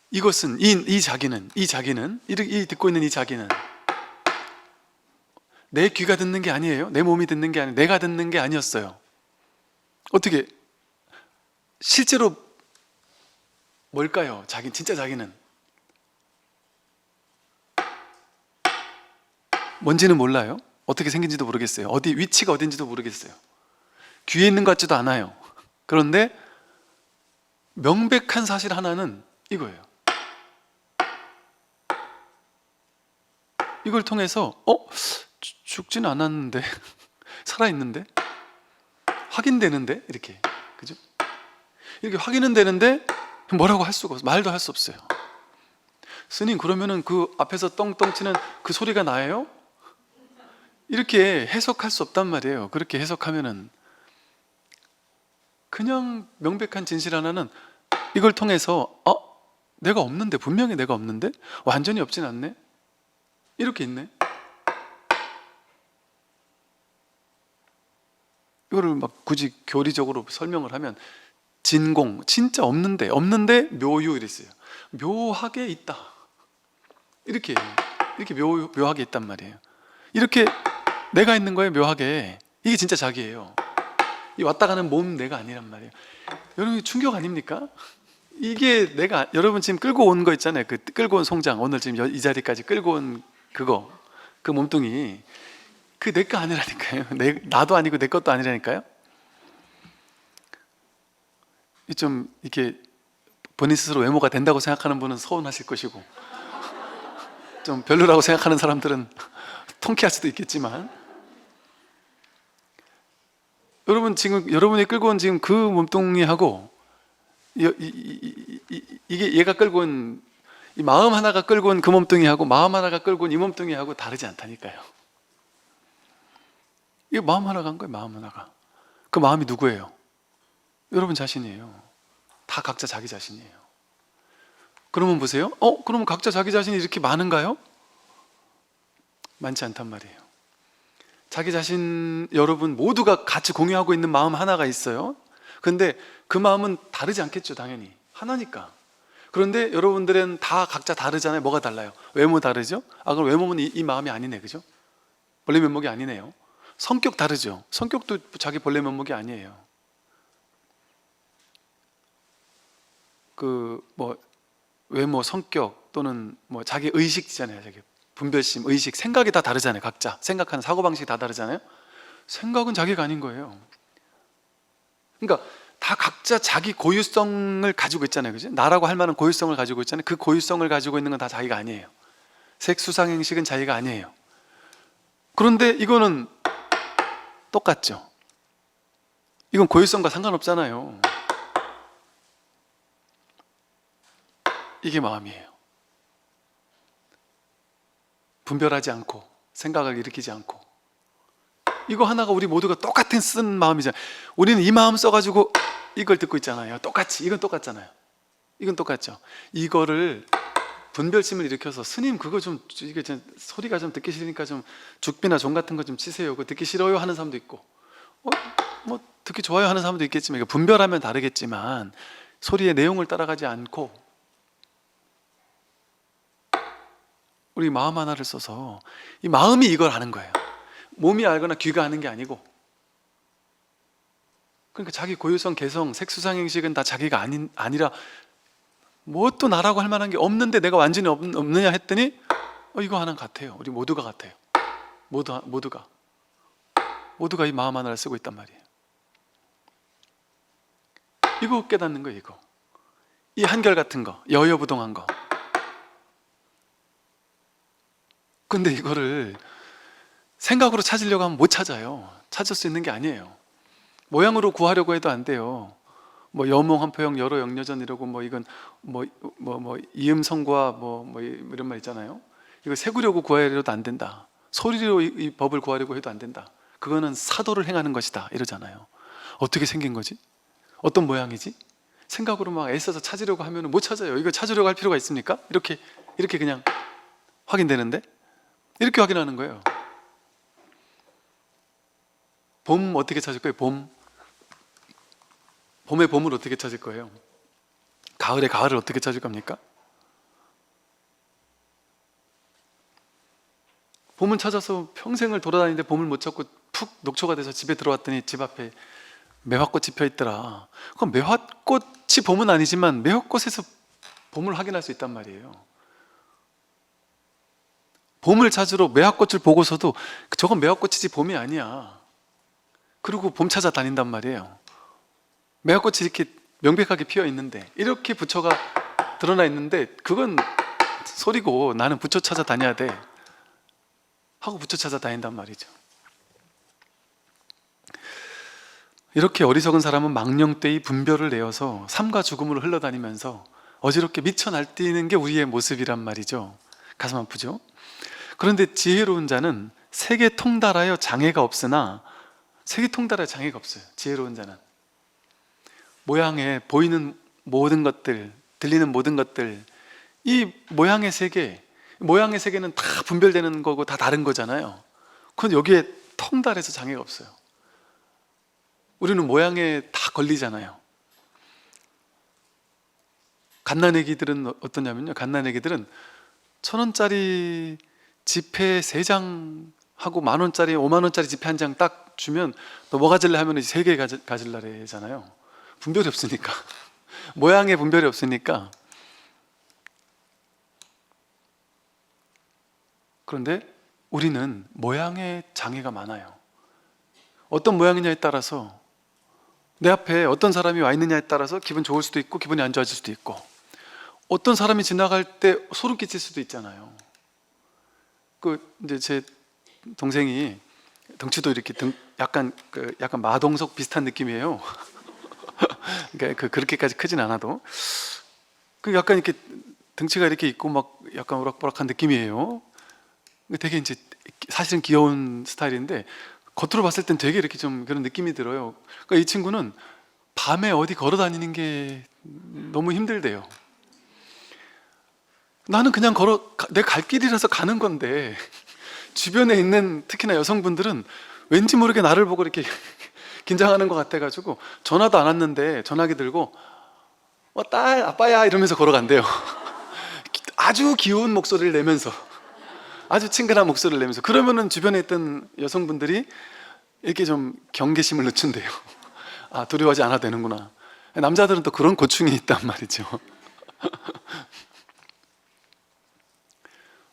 이것은 이 자기는 이 듣고 있는 이 자기는 내 귀가 듣는 게 아니에요. 내 몸이 듣는 게 아니에요. 내가 듣는 게 아니었어요. 어떻게 실제로 뭘까요? 진짜 자기는 뭔지는 몰라요. 어떻게 생긴지도 모르겠어요. 위치가 어딘지도 모르겠어요. 귀에 있는 것 같지도 않아요. 그런데 명백한 사실 하나는 이거예요. 이걸 통해서 죽진 않았는데 살아있는데 확인되는데 이렇게, 그죠? 이렇게 확인은 되는데 뭐라고 할 수가 없어요. 말도 할 수 없어요. 스님, 그러면은 그 앞에서 떵떵 치는 그 소리가 나예요? 이렇게 해석할 수 없단 말이에요. 그렇게 해석하면은 그냥 명백한 진실 하나는 이걸 통해서 내가 없는데, 분명히 내가 없는데 완전히 없진 않네, 이렇게 있네. 이거를 막 굳이 교리적으로 설명을 하면 진공, 진짜 없는데 묘유 이랬어요. 묘하게 있다, 이렇게 묘하게 있단 말이에요. 이렇게 내가 있는 거예요. 묘하게. 이게 진짜 자기예요. 이 왔다 가는 몸 내가 아니란 말이에요. 여러분, 충격 아닙니까? 이게 내가, 여러분 지금 끌고 온 거 있잖아요. 그 끌고 온 송장, 오늘 지금 이 자리까지 끌고 온 그거, 그 몸뚱이, 그 내 거 아니라니까요. 나도 아니고 내 것도 아니라니까요. 좀 이렇게 본인 스스로 외모가 된다고 생각하는 분은 서운하실 것이고, 좀 별로라고 생각하는 사람들은 통쾌할 수도 있겠지만, 여러분 지금 여러분이 끌고 온 지금 그 몸뚱이하고 이게 얘가 끌고 온 이 마음 하나가 끌고 온 그 몸뚱이하고 마음 하나가 끌고 온 이 몸뚱이하고 다르지 않다니까요. 이게 마음 하나가 한 거예요. 마음 하나가. 그 마음이 누구예요? 여러분 자신이에요. 다 각자 자기 자신이에요. 그러면 보세요. 그러면 각자 자기 자신이 이렇게 많은가요? 많지 않단 말이에요. 자기 자신, 여러분 모두가 같이 공유하고 있는 마음 하나가 있어요. 근데 그 마음은 다르지 않겠죠. 당연히 하나니까. 그런데 여러분들은 다 각자 다르잖아요. 뭐가 달라요? 외모 다르죠? 그럼 외모는 이 마음이 아니네, 그죠? 본래 면목이 아니네요. 성격 다르죠? 성격도 자기 본래 면목이 아니에요. 외모, 성격 또는 자기 의식이잖아요. 자기 분별심, 의식, 생각이 다 다르잖아요. 각자 생각하는 사고방식이 다 다르잖아요. 생각은 자기가 아닌 거예요. 그러니까 다 각자 자기 고유성을 가지고 있잖아요. 그죠? 나라고 할 만한 고유성을 가지고 있잖아요. 그 고유성을 가지고 있는 건 다 자기가 아니에요. 색수상행식은 자기가 아니에요. 그런데 이거는 똑같죠? 이건 고유성과 상관없잖아요. 이게 마음이에요. 분별하지 않고 생각을 일으키지 않고, 이거 하나가 우리 모두가 똑같은 쓴 마음이잖아요. 우리는 이 마음 써가지고 이걸 듣고 있잖아요. 똑같이. 이건 똑같잖아요. 이건 똑같죠. 이거를 분별심을 일으켜서, 스님 그거 좀, 이게 좀 소리가 좀 듣기 싫으니까 좀 죽비나 종 같은 거 좀 치세요. 그거 듣기 싫어요 하는 사람도 있고, 뭐 듣기 좋아요 하는 사람도 있겠지만, 이거 분별하면 다르겠지만 소리의 내용을 따라가지 않고 우리 마음 하나를 써서, 이 마음이 이걸 아는 거예요. 몸이 알거나 귀가 아는 게 아니고. 그러니까 자기 고유성, 개성, 색수상 행식은 다 자기가 아니라, 뭐 또 나라고 할 만한 게 없는데 내가 완전히 없느냐 했더니 이거 하나 같아요. 우리 모두가 같아요. 모두가 이 마음 하나를 쓰고 있단 말이에요. 이거 깨닫는 거예요. 이거, 이 한결같은 거, 여여부동한 거. 근데 이거를 생각으로 찾으려고 하면 못 찾아요. 찾을 수 있는 게 아니에요. 모양으로 구하려고 해도 안 돼요. 뭐 여몽 한포영 여로 영여전 이러고, 뭐 이건 이음성과 뭐 이런 말 있잖아요. 이거 세구려고 구하려도 안 된다. 소리로 이 법을 구하려고 해도 안 된다. 그거는 사도를 행하는 것이다 이러잖아요. 어떻게 생긴 거지? 어떤 모양이지? 생각으로 막 애써서 찾으려고 하면 못 찾아요. 이거 찾으려고 할 필요가 있습니까? 이렇게 그냥 확인되는데, 이렇게 확인하는 거예요. 봄 어떻게 찾을 거예요? 봄의 봄을 어떻게 찾을 거예요? 가을의 가을을 어떻게 찾을 겁니까? 봄을 찾아서 평생을 돌아다니는데 봄을 못 찾고 푹 녹초가 돼서 집에 들어왔더니 집 앞에 매화꽃이 펴 있더라. 그럼 매화꽃이 봄은 아니지만 매화꽃에서 봄을 확인할 수 있단 말이에요. 봄을 찾으러 매화꽃을 보고서도 저건 매화꽃이지 봄이 아니야. 그리고 봄 찾아 다닌단 말이에요. 매화꽃이 이렇게 명백하게 피어 있는데, 이렇게 부처가 드러나 있는데, 그건 소리고 나는 부처 찾아 다녀야 돼 하고 부처 찾아 다닌단 말이죠. 이렇게 어리석은 사람은 망령되이 분별을 내어서 삶과 죽음으로 흘러다니면서 어지럽게 미쳐 날뛰는 게 우리의 모습이란 말이죠. 가슴 아프죠? 그런데 지혜로운 자는 세계 통달하여 장애가 없으나, 세계 통달하여 장애가 없어요. 지혜로운 자는 모양에 보이는 모든 것들, 들리는 모든 것들, 이 모양의 세계는 다 분별되는 거고 다 다른 거잖아요. 그런데 여기에 통달해서 장애가 없어요. 우리는 모양에 다 걸리잖아요. 갓난애기들은 어떠냐면요, 갓난애기들은 1,000원짜리 지폐 3장 하고 10,000원짜리 50,000원짜리 지폐 한 장 딱 주면 너 뭐 가질래 하면 3개 가질라래잖아요. 분별이 없으니까. 모양에 분별이 없으니까. 그런데 우리는 모양에 장애가 많아요. 어떤 모양이냐에 따라서, 내 앞에 어떤 사람이 와 있느냐에 따라서 기분 좋을 수도 있고 기분이 안 좋아질 수도 있고, 어떤 사람이 지나갈 때 소름 끼칠 수도 있잖아요. 이제 제 동생이 덩치도 이렇게 약간 마동석 비슷한 느낌이에요. 그러니까 그렇게까지 크진 않아도 약간 이렇게 등치가 이렇게 있고 막 약간 오락부락한 느낌이에요. 되게 이제 사실은 귀여운 스타일인데 겉으로 봤을 땐 되게 이렇게 좀 그런 느낌이 들어요. 그러니까 이 친구는 밤에 어디 걸어 다니는 게 너무 힘들대요. 나는 그냥 내 갈 길이라서 가는 건데, 주변에 있는 특히나 여성분들은 왠지 모르게 나를 보고 이렇게 긴장하는 것 같아가지고 전화도 안 왔는데 전화기 들고 딸, 아빠야 이러면서 걸어간대요. 아주 귀여운 목소리를 내면서, 아주 친근한 목소리를 내면서. 그러면은 주변에 있던 여성분들이 이렇게 좀 경계심을 늦춘대요. 아, 두려워하지 않아도 되는구나. 남자들은 또 그런 고충이 있단 말이죠.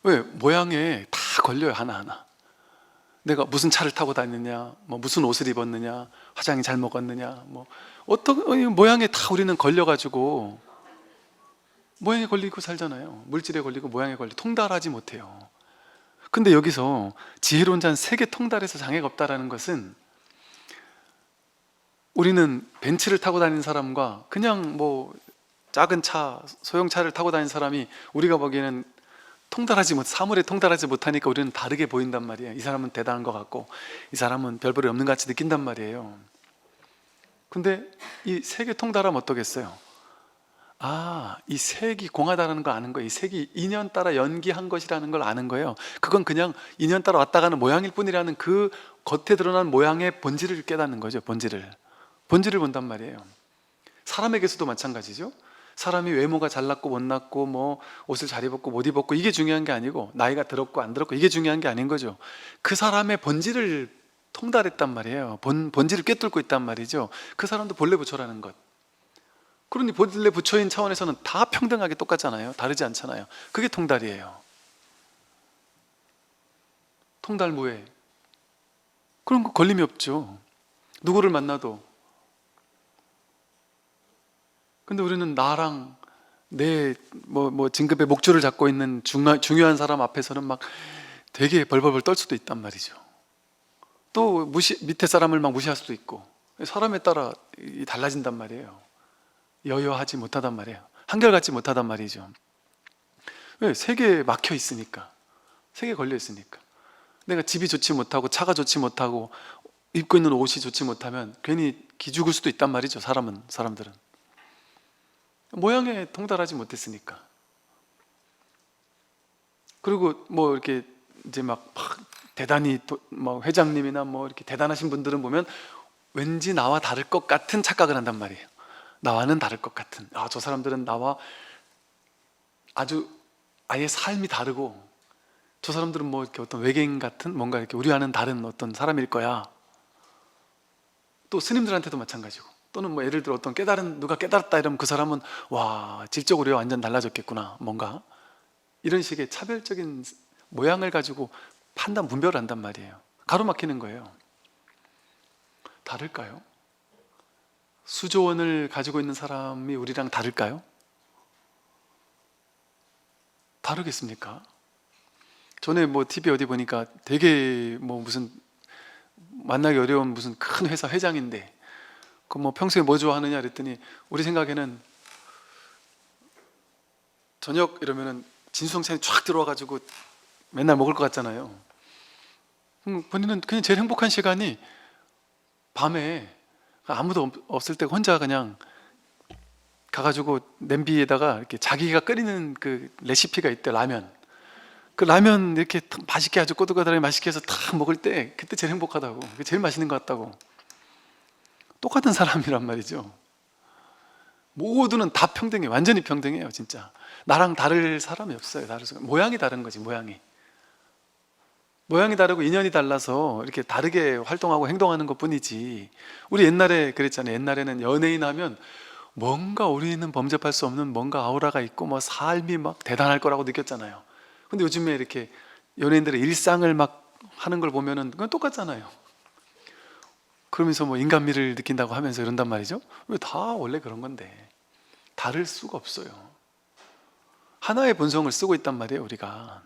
왜? 모양에 다 걸려요, 하나하나. 내가 무슨 차를 타고 다녔느냐, 무슨 옷을 입었느냐, 화장이 잘 먹었느냐, 어떤 모양에 다 우리는 걸려가지고 모양에 걸리고 살잖아요. 물질에 걸리고 모양에 걸리고 통달하지 못해요. 근데 여기서 지혜로운 자는 세계 통달해서 장애가 없다라는 것은 우리는 벤츠를 타고 다니는 사람과 그냥 뭐 작은 차, 소형차를 타고 다니는 사람이 우리가 보기에는 사물에 통달하지 못하니까 우리는 다르게 보인단 말이에요. 이 사람은 대단한 것 같고 이 사람은 별 볼이 없는 것 같이 느낀단 말이에요. 근데 이 색이 통달하면 어떠겠어요? 아, 이 색이 공하다는 걸 아는 거예요. 이 색이 인연 따라 연기한 것이라는 걸 아는 거예요. 그건 그냥 인연 따라 왔다 가는 모양일 뿐이라는 그 겉에 드러난 모양의 본질을 깨닫는 거죠. 본질을 본단 말이에요. 사람에게서도 마찬가지죠. 사람이 외모가 잘났고 못났고 뭐 옷을 잘 입었고 못 입었고 이게 중요한 게 아니고 나이가 들었고 안 들었고 이게 중요한 게 아닌 거죠. 그 사람의 본질을 통달했단 말이에요. 본질을 꿰뚫고 있단 말이죠. 그 사람도 본래 부처라는 것. 그러니 본래 부처인 차원에서는 다 평등하게 똑같잖아요. 다르지 않잖아요. 그게 통달이에요. 통달무예. 그런 거 걸림이 없죠. 누구를 만나도. 근데 우리는 나랑 내 진급의 목줄을 잡고 있는 중요한 사람 앞에서는 막 되게 벌벌벌 떨 수도 있단 말이죠. 또 밑에 사람을 막 무시할 수도 있고 사람에 따라 달라진단 말이에요. 여여하지 못하단 말이에요. 한결같지 못하단 말이죠. 왜? 세계에 막혀 있으니까. 세계에 걸려 있으니까. 내가 집이 좋지 못하고 차가 좋지 못하고 입고 있는 옷이 좋지 못하면 괜히 기죽을 수도 있단 말이죠. 사람들은 모양에 통달하지 못했으니까. 그리고 뭐 이렇게 이제 막 대단히 뭐 회장님이나 뭐 이렇게 대단하신 분들은 보면 왠지 나와 다를 것 같은 착각을 한단 말이에요. 나와는 다를 것 같은. 저 사람들은 나와 아예 삶이 다르고 저 사람들은 뭐 이렇게 어떤 외계인 같은 뭔가 이렇게 우리와는 다른 어떤 사람일 거야. 또 스님들한테도 마찬가지고. 또는 뭐 예를 들어 누가 깨달았다 이러면 그 사람은 와, 질적으로 완전 달라졌겠구나. 뭔가 이런 식의 차별적인 모양을 가지고 분별을 한단 말이에요. 가로막히는 거예요. 다를까요? 수조원을 가지고 있는 사람이 우리랑 다를까요? 다르겠습니까? 전에 뭐 TV 어디 보니까 되게 뭐 무슨 만나기 어려운 무슨 큰 회사 회장인데 그 뭐 평소에 뭐 좋아하느냐 그랬더니 우리 생각에는 저녁 이러면은 진수성찬이 쫙 들어와가지고 맨날 먹을 것 같잖아요. 본인은 그냥 제일 행복한 시간이 밤에 아무도 없을 때 혼자 그냥 가가지고 냄비에다가 이렇게 자기가 끓이는 그 레시피가 있대. 라면. 그 라면 이렇게 맛있게 아주 꼬들꼬들하게 맛있게 해서 탁 먹을 때 그때 제일 행복하다고. 그게 제일 맛있는 것 같다고. 똑같은 사람이란 말이죠. 모두는 다 평등해요. 완전히 평등해요. 진짜 나랑 다를 사람이 없어요. 모양이 다른 거지. 모양이 다르고 인연이 달라서 이렇게 다르게 활동하고 행동하는 것 뿐이지. 우리 옛날에 그랬잖아요. 옛날에는 연예인 하면 뭔가 우리는 범접할 수 없는 뭔가 아우라가 있고 뭐 삶이 막 대단할 거라고 느꼈잖아요. 근데 요즘에 이렇게 연예인들의 일상을 막 하는 걸 보면은 그건 똑같잖아요. 그러면서 뭐 인간미를 느낀다고 하면서 이런단 말이죠. 왜 다 원래 그런 건데 다를 수가 없어요. 하나의 본성을 쓰고 있단 말이에요, 우리가.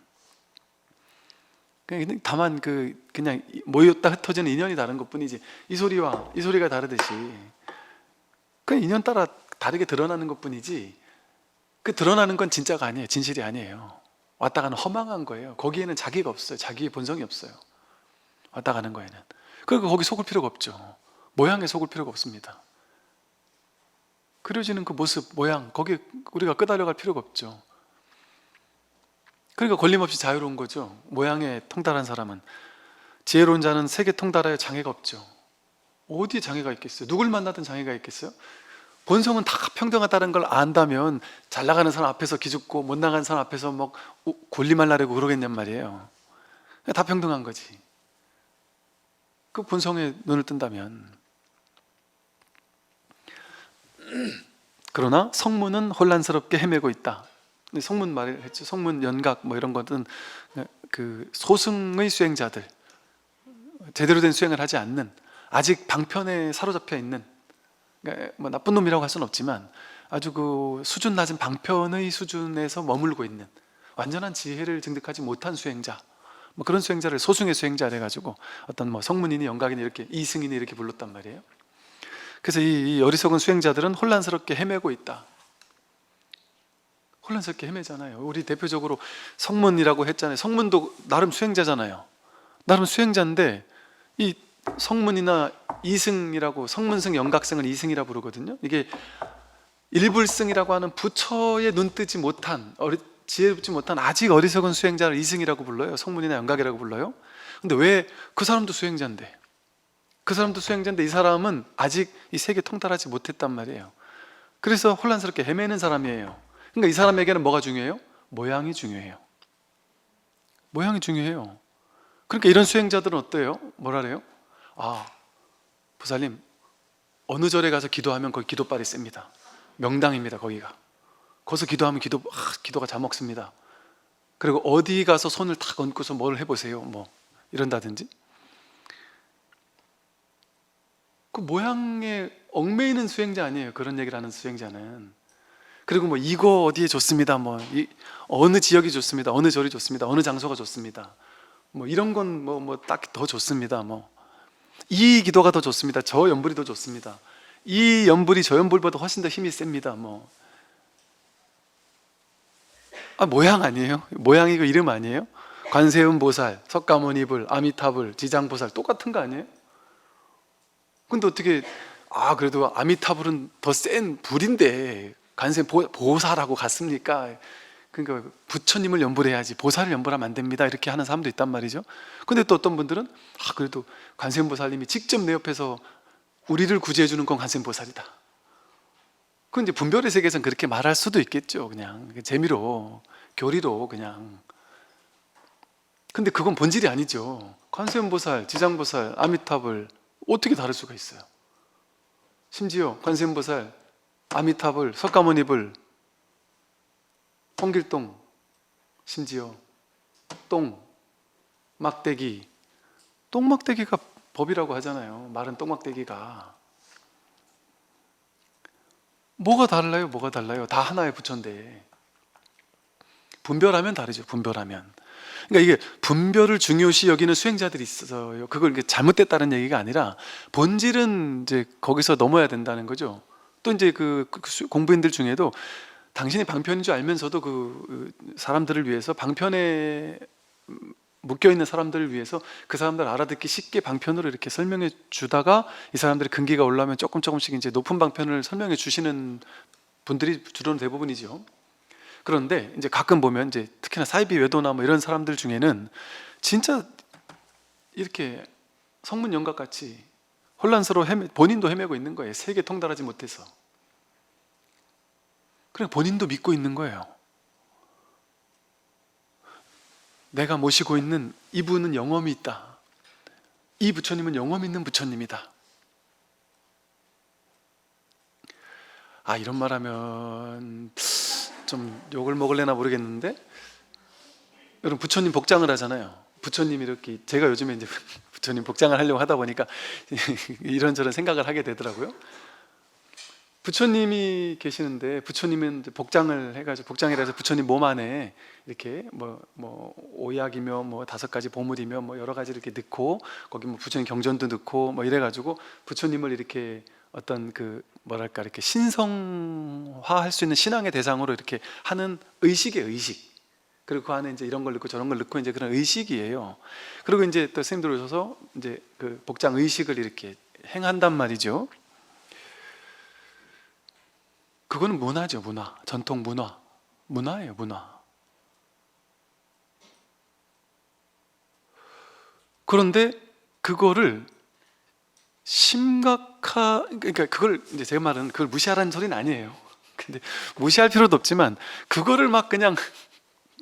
다만 그냥 모였다 흩어지는 인연이 다른 것뿐이지. 이 소리와 이 소리가 다르듯이 그냥 인연 따라 다르게 드러나는 것뿐이지. 그 드러나는 건 진짜가 아니에요. 진실이 아니에요. 왔다 가는 허망한 거예요. 거기에는 자기가 없어요. 자기의 본성이 없어요. 왔다 가는 거에는. 그러니까 거기 속을 필요가 없죠. 모양에 속을 필요가 없습니다. 그려지는 그 모습, 모양, 거기에 우리가 끄달려갈 필요가 없죠. 그러니까 걸림없이 자유로운 거죠. 모양에 통달한 사람은. 지혜로운 자는 세계 통달하여 장애가 없죠. 어디에 장애가 있겠어요? 누굴 만나든 장애가 있겠어요? 본성은 다 평등하다는 걸 안다면 잘 나가는 사람 앞에서 기죽고 못 나가는 사람 앞에서 막 군림하려고 그러겠냔 말이에요. 다 평등한 거지. 그 본성에 눈을 뜬다면. 그러나 성문은 혼란스럽게 헤매고 있다. 성문 말했죠. 성문 연각 뭐 이런 것은 그 소승의 수행자들, 제대로 된 수행을 하지 않는, 아직 방편에 사로잡혀 있는, 그러니까 뭐 나쁜 놈이라고 할 수는 없지만 아주 그 수준 낮은 방편의 수준에서 머물고 있는 완전한 지혜를 증득하지 못한 수행자, 뭐 그런 수행자를 소승의 수행자라 해가지고 어떤 뭐 성문이니 연각이니 이렇게 이승이니 이렇게 불렀단 말이에요. 그래서 이 어리석은 수행자들은 혼란스럽게 헤매고 있다. 혼란스럽게 헤매잖아요. 우리 대표적으로 성문이라고 했잖아요. 성문도 나름 수행자잖아요. 나름 수행자인데 이 성문이나 이승이라고, 성문승 영각승을 이승이라 부르거든요. 이게 일불승이라고 하는 부처의 눈 뜨지 못한, 지혜롭지 못한 아직 어리석은 수행자를 이승이라고 불러요. 성문이나 영각이라고 불러요. 근데 왜 그 사람도 수행자인데, 그 사람도 수행자인데 이 사람은 아직 이 세계 통달하지 못했단 말이에요. 그래서 혼란스럽게 헤매는 사람이에요. 그러니까 이 사람에게는 뭐가 중요해요? 모양이 중요해요. 모양이 중요해요. 그러니까 이런 수행자들은 어때요? 뭐라 그래요? 아, 부살님, 어느 절에 가서 기도하면 거기 기도빨이 셉니다. 명당입니다. 거기가. 거기서 기도하면 기도가 잘 먹습니다. 그리고 어디 가서 손을 탁 얹고서 뭘 해보세요, 뭐 이런다든지. 그 모양에 얽매이는 수행자 아니에요, 그런 얘기를 하는 수행자는. 그리고 뭐 이거 어디에 좋습니다, 뭐 어느 지역이 좋습니다, 어느 절이 좋습니다, 어느 장소가 좋습니다, 뭐 이런 건 뭐 딱히 더 좋습니다, 뭐 이 기도가 더 좋습니다, 저 연불이 더 좋습니다, 이 연불이 저 연불보다 훨씬 더 힘이 셉니다, 뭐. 모양 아니에요? 모양이고 이름 아니에요? 관세음보살, 석가모니불, 아미타불, 지장보살 똑같은 거 아니에요? 근데 어떻게 그래도 아미타불은 더 센 불인데 관세음보살하고 같습니까? 그러니까 부처님을 연불해야지 보살을 연불하면 안 됩니다, 이렇게 하는 사람도 있단 말이죠. 근데 또 어떤 분들은 그래도 관세음보살님이 직접 내 옆에서 우리를 구제해 주는 건 관세음보살이다. 그 이제 분별의 세계에서는 그렇게 말할 수도 있겠죠. 그냥 재미로, 교리로 그냥. 근데 그건 본질이 아니죠. 관세음보살, 지장보살, 아미타불 어떻게 다를 수가 있어요? 심지어 관세음보살, 아미타불, 석가모니불, 홍길동, 심지어 막대기, 똥막대기가 법이라고 하잖아요. 마른 똥막대기가. 뭐가 달라요? 뭐가 달라요? 다 하나의 부처인데. 분별하면 다르죠. 분별하면. 그러니까 이게 분별을 중요시 여기는 수행자들이 있어요. 그걸 잘못됐다는 얘기가 아니라 본질은 이제 거기서 넘어야 된다는 거죠. 또 이제 그 공부인들 중에도 당신이 방편인 줄 알면서도 그 사람들을 위해서, 방편에 묶여 있는 사람들을 위해서 그 사람들 알아듣기 쉽게 방편으로 이렇게 설명해 주다가 이 사람들이 근기가 올라오면 조금씩 이제 높은 방편을 설명해 주시는 분들이 주로는 대부분이죠. 그런데 이제 가끔 보면 이제 특히나 사이비 외도나 뭐 이런 사람들 중에는 진짜 이렇게 성문 영각 같이 혼란스러워 본인도 헤매고 있는 거예요. 세계 통달하지 못해서. 그냥 본인도 믿고 있는 거예요. 내가 모시고 있는 이분은 영험이 있다. 이 부처님은 영험 있는 부처님이다. 이런 말하면 좀 욕을 먹을래나 모르겠는데, 여러분 부처님 복장을 하잖아요. 부처님 이렇게, 제가 요즘에 이제 부처님 복장을 하려고 하다 보니까 이런저런 생각을 하게 되더라고요. 부처님이 계시는데 부처님은 복장을 해가지고, 복장이라 해서 부처님 몸 안에 이렇게 뭐 오약이며 뭐 5가지 보물이며 뭐 여러 가지 이렇게 넣고, 거기 뭐 부처님 경전도 넣고 뭐 이래가지고 부처님을 이렇게 어떤 그 뭐랄까 이렇게 신성화할 수 있는 신앙의 대상으로 이렇게 하는 의식이에요, 의식. 그리고 그 안에 이제 이런 걸 넣고 저런 걸 넣고 이제 그런 의식이에요. 그리고 이제 또 스님들 오셔서 이제 그 복장 의식을 이렇게 행한단 말이죠. 그거는 문화죠, 문화. 전통 문화. 문화예요, 문화. 그런데 그거를 그러니까 그걸 이제 제 말은 그걸 무시하라는 소리는 아니에요. 근데 무시할 필요도 없지만 그거를 막 그냥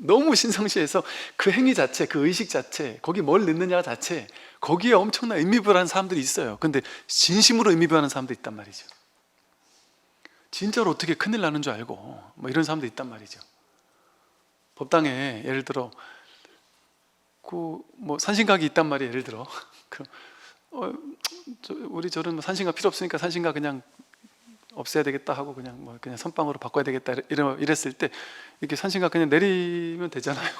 너무 신성시해서 그 행위 자체, 그 의식 자체, 거기 뭘 넣느냐 자체, 거기에 엄청난 의미부여하는 사람들이 있어요. 근데 진심으로 의미부여하는 사람도 있단 말이죠. 진짜로 어떻게 큰일 나는 줄 알고 뭐 이런 사람도 있단 말이죠. 법당에 예를 들어 뭐 산신각이 있단 말이에요. 예를 들어 우리 절은 뭐 산신각 필요 없으니까 산신각 그냥 없애야 되겠다 하고 그냥 선방으로 바꿔야 되겠다 이랬을 때 이렇게 산신각 그냥 내리면 되잖아요.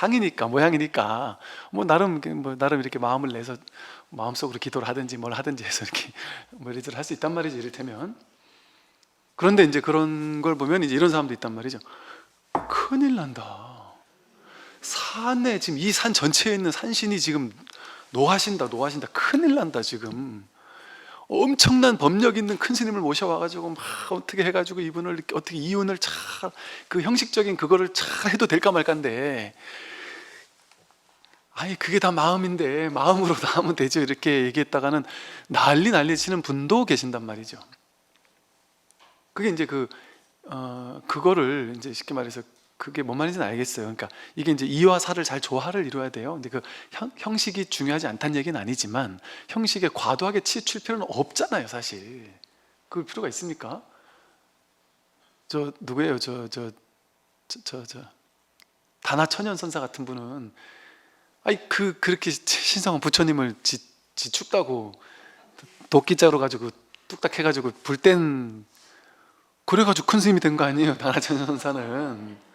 상이니까, 모양이니까 뭐 나름 이렇게 마음을 내서 마음속으로 기도를 하든지 뭘 하든지 해서 이렇게 뭐 이리저리 할 수 있단 말이죠, 이를테면. 그런데 이제 그런 걸 보면 이제 이런 사람도 있단 말이죠. 큰일 난다. 산에 지금 이 산 전체에 있는 산신이 지금 노하신다. 큰일 난다 지금. 엄청난 법력 있는 큰 스님을 모셔와가지고 막 어떻게 해가지고 이분을 어떻게 이혼을 그 형식적인 그거를 잘 해도 될까 말까인데, 아니 그게 다 마음인데 마음으로 다 하면 되죠, 이렇게 얘기했다가는 난리 치는 분도 계신단 말이죠. 그게 이제 그거를 이제 쉽게 말해서 그게 뭔 말인지는 알겠어요. 그러니까 이게 이제 이와 사를 잘 조화를 이루어야 돼요. 근데 그 형식이 중요하지 않다는 얘기는 아니지만 형식에 과도하게 치칠 필요는 없잖아요, 사실. 그 필요가 있습니까? 저 누구예요? 다나천연 선사 같은 분은 아니 그렇게 신성한 부처님을 지 춥다고 도끼자루 가지고 뚝딱 해가지고 불 그래가지고 큰 스님이 된 거 아니에요, 다나천연 선사는.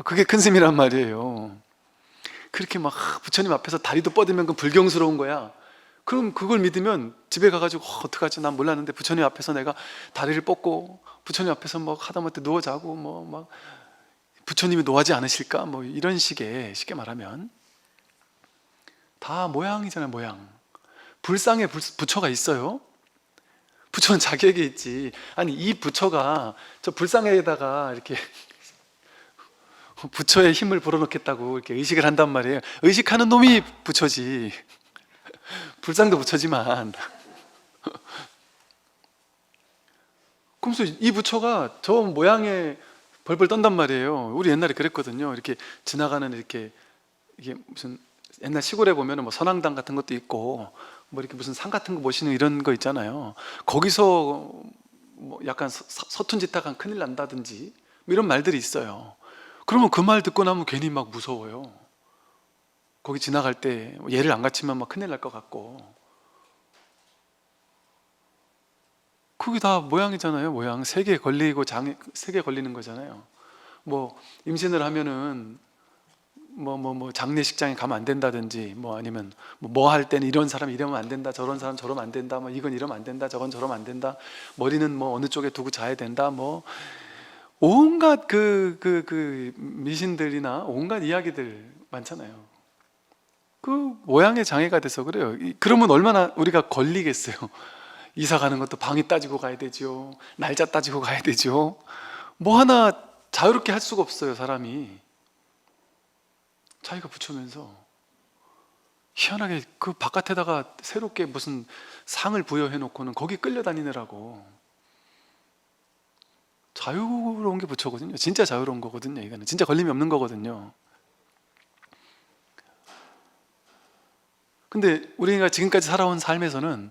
그게 큰 스님이란 말이에요. 그렇게 막 부처님 앞에서 다리도 뻗으면 그 불경스러운 거야. 그럼 그걸 믿으면 집에 가가지고 어떡하지, 난 몰랐는데 부처님 앞에서 내가 다리를 뻗고 부처님 앞에서 뭐 하다못해 누워 자고 뭐 막 부처님이 노하지 않으실까, 뭐 이런 식의, 쉽게 말하면 다 모양이잖아요, 모양. 불상에 부처가 있어요? 부처는 자기에게 있지. 아니 이 부처가 저 불상에다가 이렇게 부처의 힘을 불어넣겠다고 이렇게 의식을 한단 말이에요. 의식하는 놈이 부처지. 불상도 부처지만. 그러면서 이 부처가 저 모양에 벌벌 떤단 말이에요. 우리 옛날에 그랬거든요. 이렇게 지나가는 이게 무슨 옛날 시골에 보면은 뭐 선앙당 같은 것도 있고 뭐 이렇게 무슨 산 같은 거 보시는 이런 거 있잖아요. 거기서 뭐 약간 서툰 짓 하면 큰일 난다든지 뭐 이런 말들이 있어요. 그러면 그 말 듣고 나면 괜히 막 무서워요. 거기 지나갈 때 얘를 안 갖추면 막 큰일 날 것 같고. 그게 다 모양이잖아요. 모양. 세 개 걸리고 세 개 걸리는 거잖아요. 뭐 임신을 하면은 뭐 장례식장에 가면 안 된다든지, 뭐 아니면 뭐 할 때는 이런 사람 이러면 안 된다, 저런 사람 저러면 안 된다, 뭐 이건 이러면 안 된다, 저건 저러면 안 된다, 머리는 뭐 어느 쪽에 두고 자야 된다, 뭐 온갖 그 미신들이나 온갖 이야기들 많잖아요. 그 모양의 장애가 돼서 그래요. 그러면 얼마나 우리가 걸리겠어요. 이사 가는 것도 방이 따지고 가야 되죠. 날짜 따지고 가야 되죠. 뭐 하나 자유롭게 할 수가 없어요, 사람이. 자기가 부처면서 희한하게 그 바깥에다가 새롭게 무슨 상을 부여해 놓고는 거기 끌려다니느라고. 자유로운 게 부처거든요. 진짜 자유로운 거거든요. 이거는 진짜 걸림이 없는 거거든요. 근데 우리가 지금까지 살아온 삶에서는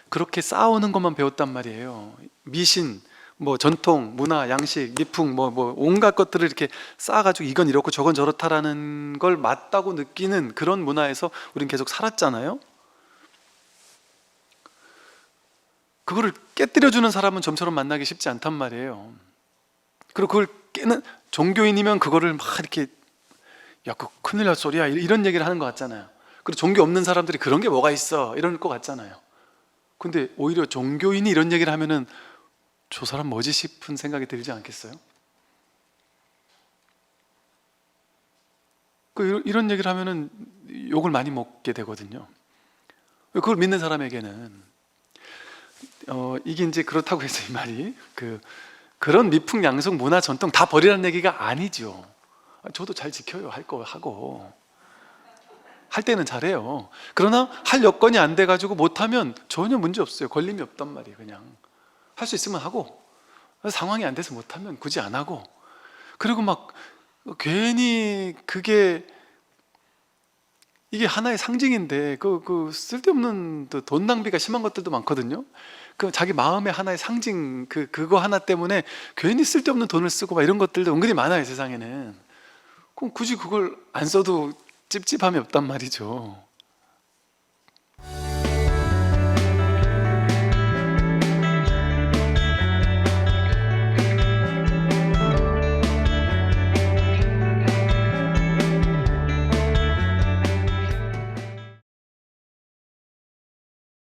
그렇게 싸우는 것만 배웠단 말이에요. 미신, 뭐 전통, 문화, 양식, 미풍, 뭐 온갖 것들을 이렇게 쌓아가지고 이건 이렇고 저건 저렇다라는 걸 맞다고 느끼는 그런 문화에서 우리는 계속 살았잖아요. 그거를 깨뜨려주는 사람은 좀처럼 만나기 쉽지 않단 말이에요. 그리고 그걸 깨는 종교인이면 그거를 막 이렇게 야, 그 큰일 날 소리야 이런 얘기를 하는 것 같잖아요. 그리고 종교 없는 사람들이 그런 게 뭐가 있어 이럴 것 같잖아요. 근데 오히려 종교인이 이런 얘기를 하면은 저 사람 뭐지 싶은 생각이 들지 않겠어요? 이런 얘기를 하면은 욕을 많이 먹게 되거든요. 그걸 믿는 사람에게는 이게 이제 그렇다고 해서 이 말이 그런 미풍 양속 문화 전통 다 버리라는 얘기가 아니죠. 저도 잘 지켜요. 할 거 하고 할 때는 잘해요. 그러나 할 여건이 안 돼가지고 못하면 전혀 문제 없어요. 걸림이 없단 말이에요. 그냥 할 수 있으면 하고 상황이 안 돼서 못하면 굳이 안 하고. 그리고 막 괜히 이게 하나의 상징인데 그 쓸데없는 돈 낭비가 심한 것들도 많거든요. 그 자기 마음의 하나의 상징 그거 하나 때문에 괜히 쓸데없는 돈을 쓰고 막 이런 것들도 은근히 많아요, 세상에는. 그럼 굳이 그걸 안 써도 찝찝함이 없단 말이죠.